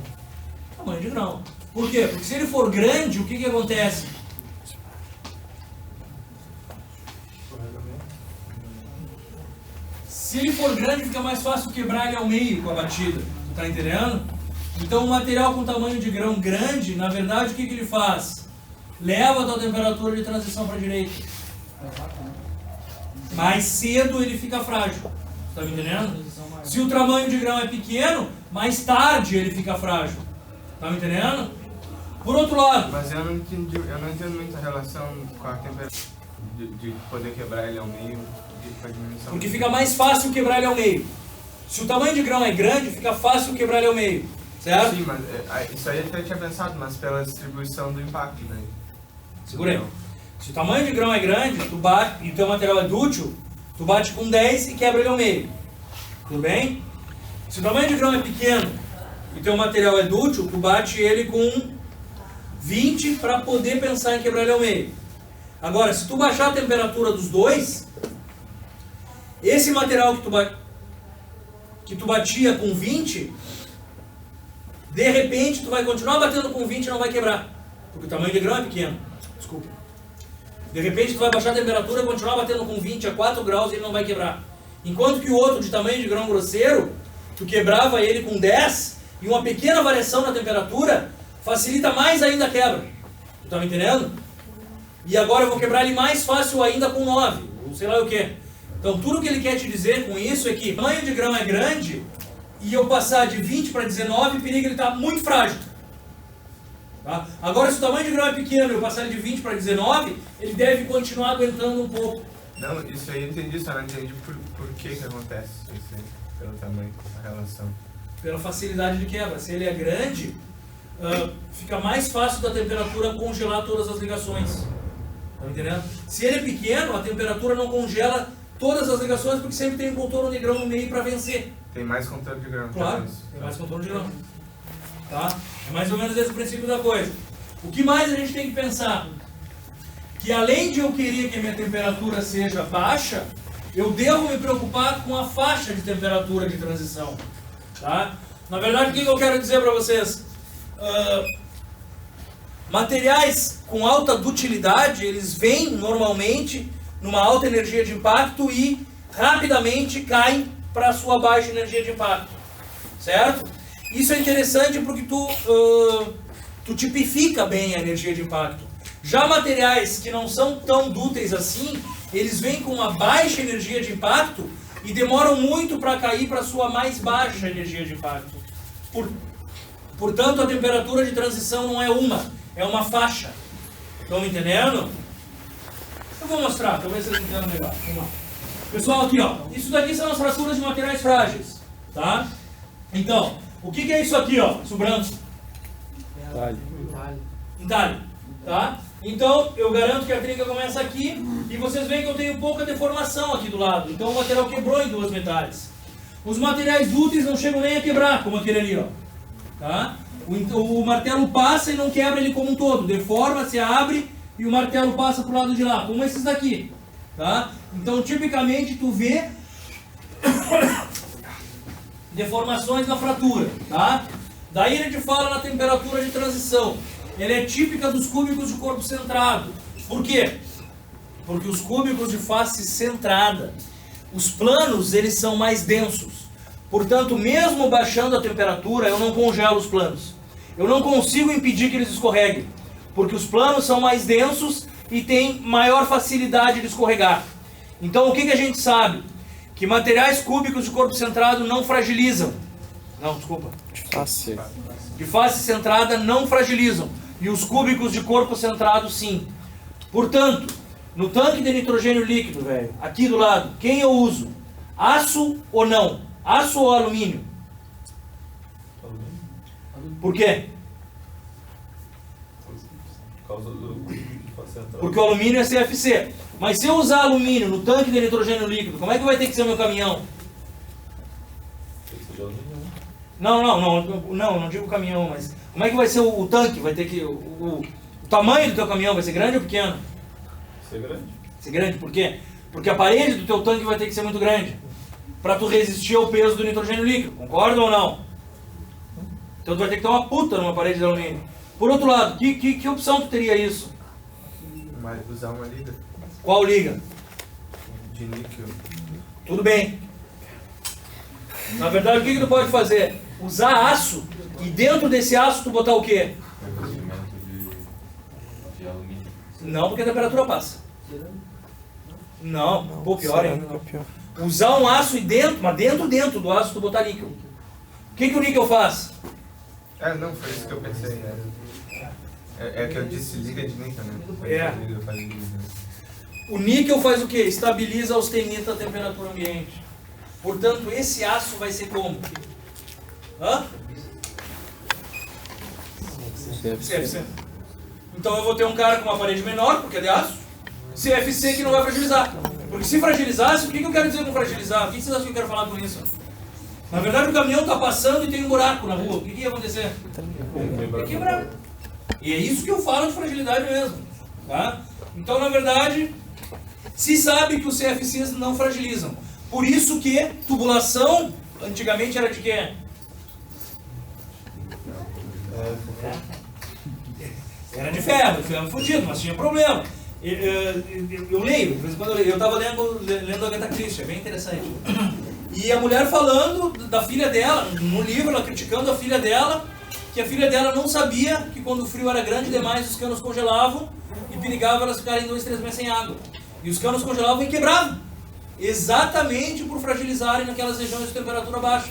Tamanho de grão. Por quê? Porque se ele for grande, o que acontece? Se Se ele for grande, fica mais fácil quebrar ele ao meio com a batida. Tu tá entendendo? Então o material com tamanho de grão grande, na verdade, o que ele faz? Leva a tua temperatura de transição para a direita. Mais cedo ele fica frágil. Tá me entendendo? Se o tamanho de grão é pequeno, mais tarde ele fica frágil. Tá me entendendo? Por outro lado... Mas eu não entendo muito a relação com a temperatura de poder quebrar ele ao meio com a diminuição. Porque fica mais fácil quebrar ele ao meio. Se o tamanho de grão é grande, fica fácil quebrar ele ao meio. Certo? Sim, mas isso aí eu até tinha pensado, mas pela distribuição do impacto, né? Segura aí. Se o tamanho de grão é grande, tu bate, e o teu material é dútil, tu bate com 10 e quebra ele ao meio. Tudo bem? Se o tamanho de grão é pequeno e o teu material é dútil, tu bate ele com 20 para poder pensar em quebrar ele ao meio. Agora, se tu baixar a temperatura dos dois, esse material que tu batia com 20, de repente tu vai continuar batendo com 20 e não vai quebrar. Porque o tamanho de grão é pequeno. Desculpa. De repente tu vai baixar a temperatura e continuar batendo com 20 a 4 graus e ele não vai quebrar. Enquanto que o outro de tamanho de grão grosseiro, tu quebrava ele com 10 e uma pequena variação na temperatura facilita mais ainda a quebra. Tu tá me entendendo? E agora eu vou quebrar ele mais fácil ainda com 9, ou sei lá o que. Então tudo que ele quer te dizer com isso é que o tamanho de grão é grande e eu passar de 20 para 19, perigo ele está muito frágil. Tá? Agora se o tamanho de grão é pequeno e eu passar de 20 para 19, ele deve continuar aguentando um pouco. Não, isso aí eu entendi, só não entendi por que acontece isso aí, pelo tamanho, a relação. Pela facilidade de quebra. Se ele é grande, fica mais fácil da temperatura congelar todas as ligações. Tá entendendo? Se ele é pequeno, a temperatura não congela todas as ligações porque sempre tem um contorno de grão no meio para vencer. Tem mais controle de grão. Claro, tem mais contorno de grão. Tá? É mais ou menos esse o princípio da coisa. O que mais a gente tem que pensar? Que além de eu querer que a minha temperatura seja baixa, eu devo me preocupar com a faixa de temperatura de transição. Tá? Na verdade, o que eu quero dizer para vocês? Materiais com alta dutilidade, eles vêm normalmente numa alta energia de impacto e rapidamente caem para a sua baixa energia de impacto. Certo? Isso é interessante porque tu tipifica bem a energia de impacto. Já materiais que não são tão dúteis assim, eles vêm com uma baixa energia de impacto e demoram muito para cair para a sua mais baixa energia de impacto. Portanto, a temperatura de transição não é é uma faixa. Estão me entendendo? Eu vou mostrar, talvez vocês entendam melhor. Vamos lá. Pessoal, aqui ó, isso daqui são as fraturas de materiais frágeis. Tá? Então, o que é isso aqui ó, isso branco? Entalhe. Tá? Então, eu garanto que a trinca começa aqui e vocês veem que eu tenho pouca deformação aqui do lado. Então o material quebrou em duas metades. Os materiais úteis não chegam nem a quebrar, como aquele ali, ó. Tá? O martelo passa e não quebra ele como um todo. Deforma, se abre e o martelo passa para o lado de lá, como esses daqui. Tá? Então, tipicamente, tu vê deformações na fratura. Tá? Daí a gente fala na temperatura de transição. Ela é típica dos cúbicos de corpo centrado. Por quê? Porque os cúbicos de face centrada, os planos, eles são mais densos. Portanto, mesmo baixando a temperatura, eu não congelo os planos. Eu não consigo impedir que eles escorreguem. Porque os planos são mais densos e têm maior facilidade de escorregar. Então, o que a gente sabe? Que materiais cúbicos de corpo centrado não fragilizam. Não, desculpa. De face centrada não fragilizam. E os cúbicos de corpo centrado, sim. Portanto, no tanque de nitrogênio líquido, velho, aqui do lado, quem eu uso? Aço ou não? Aço ou alumínio? Por quê? Por causa do central. Porque o alumínio é CFC. Mas se eu usar alumínio no tanque de nitrogênio líquido, como é que vai ter que ser o meu caminhão? Tem que ser de alumínio, né? Não digo caminhão, mas como é que vai ser o tanque? Vai ter que o tamanho do teu caminhão vai ser grande ou pequeno? Ser grande. Ser grande, por quê? Porque a parede do teu tanque vai ter que ser muito grande para tu resistir ao peso do nitrogênio líquido, concorda ou não? Então tu vai ter que ter uma puta numa parede de alumínio. Por outro lado, que opção tu teria isso? Usar uma liga Qual liga? de níquel. Tudo bem. Na verdade, o que tu pode fazer? Usar aço e dentro desse aço tu botar o quê? Revestimento de alumínio. Não, porque a temperatura passa. Não, pô, pior ainda. Usar um aço e dentro, mas dentro do aço tu botar níquel. O que o níquel faz? Não, foi isso que eu pensei, né? É que eu disse liga de níquel, né? É. Liga, faz liga, né? O níquel faz o quê? Estabiliza a austenita a temperatura ambiente. Portanto, esse aço vai ser como? Hã? CFC. Então eu vou ter um cara com uma parede menor, porque é de aço, CFC que não vai fragilizar. Porque se fragilizasse, o que eu quero dizer com fragilizar? O que vocês acham que eu quero falar com isso? Na verdade o caminhão está passando e tem um buraco na rua. O que ia acontecer? Ia quebrar. E é isso que eu falo de fragilidade mesmo. Tá? Então, na verdade, se sabe que os CFCs não fragilizam. Por isso que tubulação, antigamente era de quê? Era de ferro fundido, mas tinha problema. Eu leio, de vez em quando eu leio. Eu estava lendo a Agatha Christie, é bem interessante. E a mulher falando da filha dela, no livro, ela criticando a filha dela, que a filha dela não sabia que quando o frio era grande demais, os canos congelavam e perigava elas ficarem 2, 3 meses sem água. E os canos congelavam e quebravam. Exatamente por fragilizarem naquelas regiões de temperatura baixa.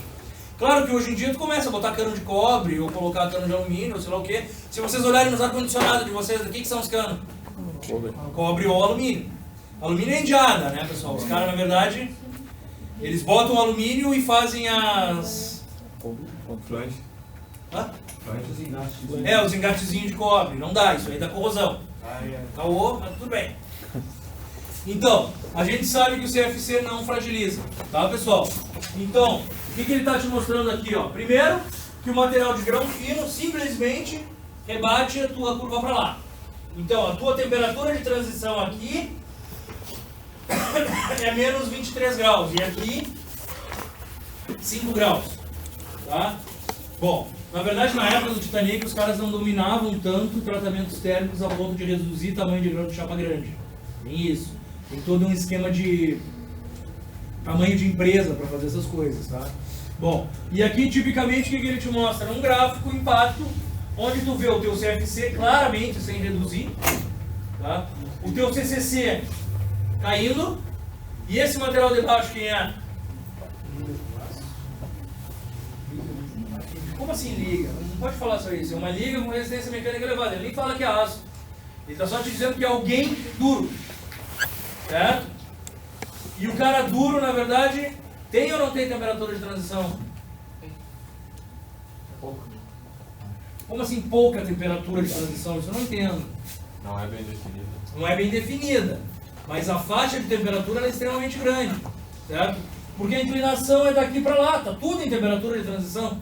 Claro que hoje em dia tu começa a botar cano de cobre ou colocar cano de alumínio, ou sei lá o que. Se vocês olharem nos ar-condicionados de vocês, o que são os canos? Cobre ou alumínio. Alumínio é indiada, né, pessoal? Os caras, na verdade, eles botam alumínio e fazem as... Flange. Hã? Flange. Os engatezinhos de cobre. Não dá, isso aí dá corrosão. Caô, mas tudo bem. Então, a gente sabe que o CFC não fragiliza, tá, pessoal? Então, o que ele está te mostrando aqui, ó? Primeiro, que o material de grão fino simplesmente rebate a tua curva para lá. Então, a tua temperatura de transição aqui é menos 23 graus e aqui 5 graus, tá? Bom, na verdade, na época do Titanic, os caras não dominavam tanto tratamentos térmicos a ponto de reduzir o tamanho de grão de chapa grande. Tem isso. Tem todo um esquema de tamanho de empresa para fazer essas coisas, tá? Bom, e aqui tipicamente o que ele te mostra? Um gráfico, um impacto, onde tu vê o teu CFC claramente sem reduzir, tá? O teu CCC caindo, e esse material de baixo quem é? Como assim liga? Não pode falar só isso, é uma liga com resistência mecânica elevada, ele nem fala que é aço. Ele está só te dizendo que é alguém duro, certo? E o cara duro, na verdade, tem ou não tem temperatura de transição? Pouco. Como assim pouca temperatura de transição? Isso eu não entendo. Não é bem definida. Não é bem definida, mas a faixa de temperatura é extremamente grande, certo? Porque a inclinação é daqui para lá, tá tudo em temperatura de transição.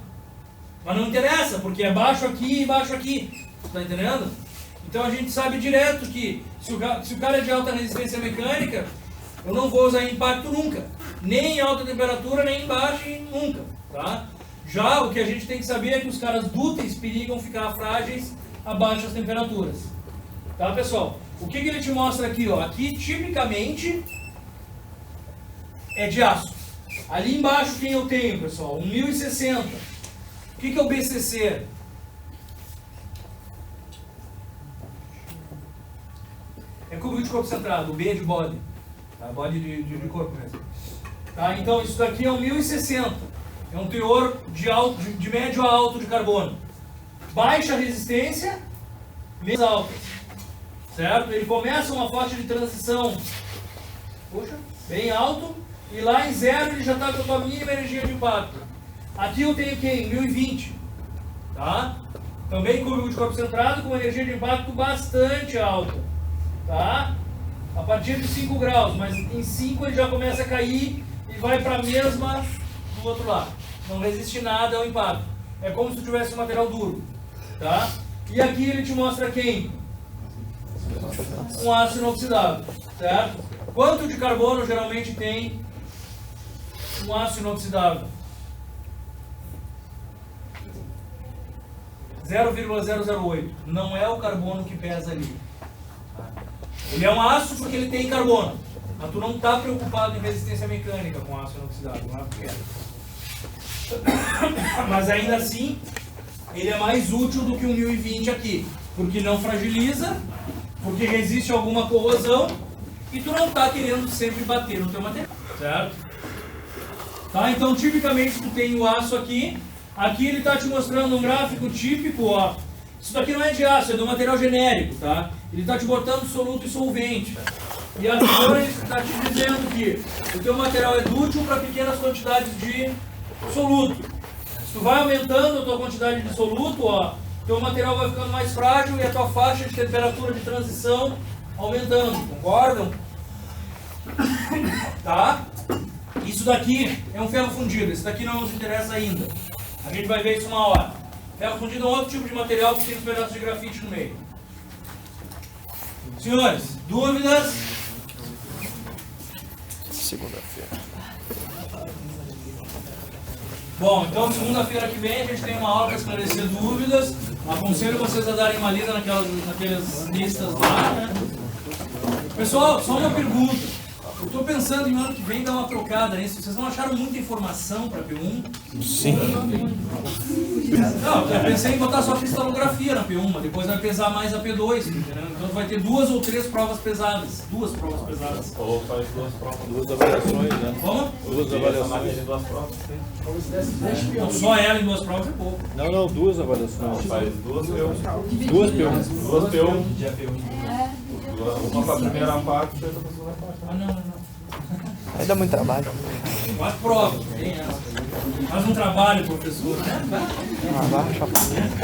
Mas não interessa, porque é baixo aqui e baixo aqui, tá entendendo? Então a gente sabe direto que se o cara é de alta resistência mecânica, eu não vou usar impacto nunca, nem em alta temperatura, nem em baixa, nunca, tá? Já o que a gente tem que saber é que os caras dúteis perigam ficar frágeis a baixas temperaturas, tá, pessoal? O que ele te mostra aqui, ó? Aqui tipicamente é de aço. Ali embaixo quem eu tenho, pessoal? 1060. O que é o BCC? É cubo de corpo centrado, o B é de body. Tá? Body de corpo mesmo. Tá? Então isso daqui é um 1060. É um teor de médio a alto de carbono. Baixa resistência, menos altas. Certo? Ele começa uma faixa de transição, puxa, bem alto, e lá em zero ele já está com a sua mínima energia de impacto. Aqui eu tenho quem? 1020. Tá? Também cubo de corpo centrado com energia de impacto bastante alta. Tá? A partir de 5 graus, mas em 5 ele já começa a cair e vai para a mesma do outro lado. Não resiste nada ao impacto. É como se tivesse um material duro. Tá? E aqui ele te mostra quem? Um aço inoxidável. Certo? Quanto de carbono geralmente tem um aço inoxidável? 0,008. Não é o carbono que pesa ali. Ele é um aço porque ele tem carbono. Mas tu não está preocupado em resistência mecânica com aço inoxidável. Não é porque Mas ainda assim, ele é mais útil do que o 1020 aqui, porque não fragiliza, porque resiste a alguma corrosão e tu não está querendo sempre bater no teu material, certo? Tá? Então, tipicamente, tu tem o aço aqui ele está te mostrando um gráfico típico, ó. Isso daqui não é de aço, é do material genérico, tá? Ele está te botando soluto e solvente. E a cor está te dizendo que o teu material é dútil para pequenas quantidades de soluto. Se tu vai aumentando a tua quantidade de soluto, ó, teu material vai ficando mais frágil e a tua faixa de temperatura de transição aumentando, concordam? Tá? Isso daqui é um ferro fundido, esse daqui não nos interessa ainda. A gente vai ver isso uma hora. Ferro fundido é um outro tipo de material que tem um pedaço de grafite no meio. Senhores, dúvidas? Segunda-feira. Bom, então segunda-feira que vem a gente tem uma aula para esclarecer dúvidas. Aconselho vocês a darem uma lida naquelas listas lá, né? Pessoal, só uma pergunta. Eu estou pensando em ano que vem dar uma trocada nisso. Vocês não acharam muita informação para P1? Sim. Não, eu pensei em botar só cristalografia na P1, mas depois vai pesar mais a P2, entendeu? Então vai ter 2 ou 3 provas pesadas. 2 provas pesadas. Ou faz 2 provas. 2 avaliações, né? Como? 2 avaliações. 2 provas. Então, só ela em 2 provas é pouco. Não, 2 avaliações. Faz 2 P1. 2 P1. 2 P1. Uma para a primeira parte e outra para a segunda parte. Ah, não. Aí dá muito trabalho. 4 provas, tem essa. Faz um trabalho, professor.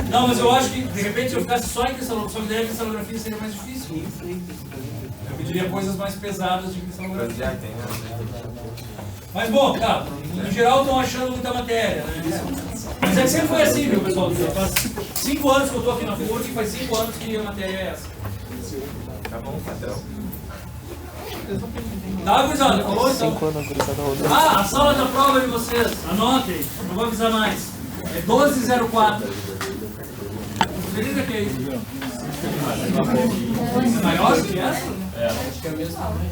Não, mas eu acho que, de repente, se eu ficasse só em cristalografia, a cristalografia seria mais difícil. Eu pediria coisas mais pesadas de cristalografia. Já tem, né? Mas, bom, tá, no geral estão achando muita matéria, né? Mas é que sempre foi assim, viu, pessoal? Faz 5 anos que eu estou aqui na FURG e faz 5 anos que a matéria é essa. Tá bom, padrão. Tá, gurizada? Falou então? 5 anos, gurizada rodando. Ah, a sala da prova de vocês. Anotem, não vou avisar mais. É 1204. Você liga que é isso? É maior que essa? Acho que é o mesmo tamanho.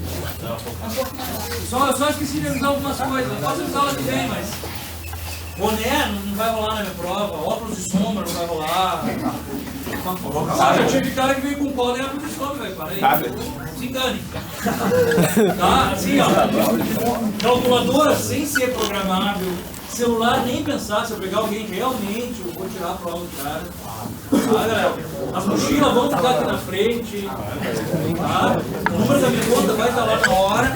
Só esqueci de avisar algumas coisas. Eu posso avisar lá que vem, mas... Boné não vai rolar na minha prova. Óculos de sombra não vai rolar. Sabe, eu tive cara que veio com cola e óculos de sombra, velho. Para aí. Se engane. Tá? Assim, ó. Calculadora sem ser programável. Celular nem pensar. Se eu pegar alguém realmente, eu vou tirar a prova do cara. Tá, galera? As mochilas vão ficar aqui na frente. Tá? O número da minha conta vai estar lá na hora.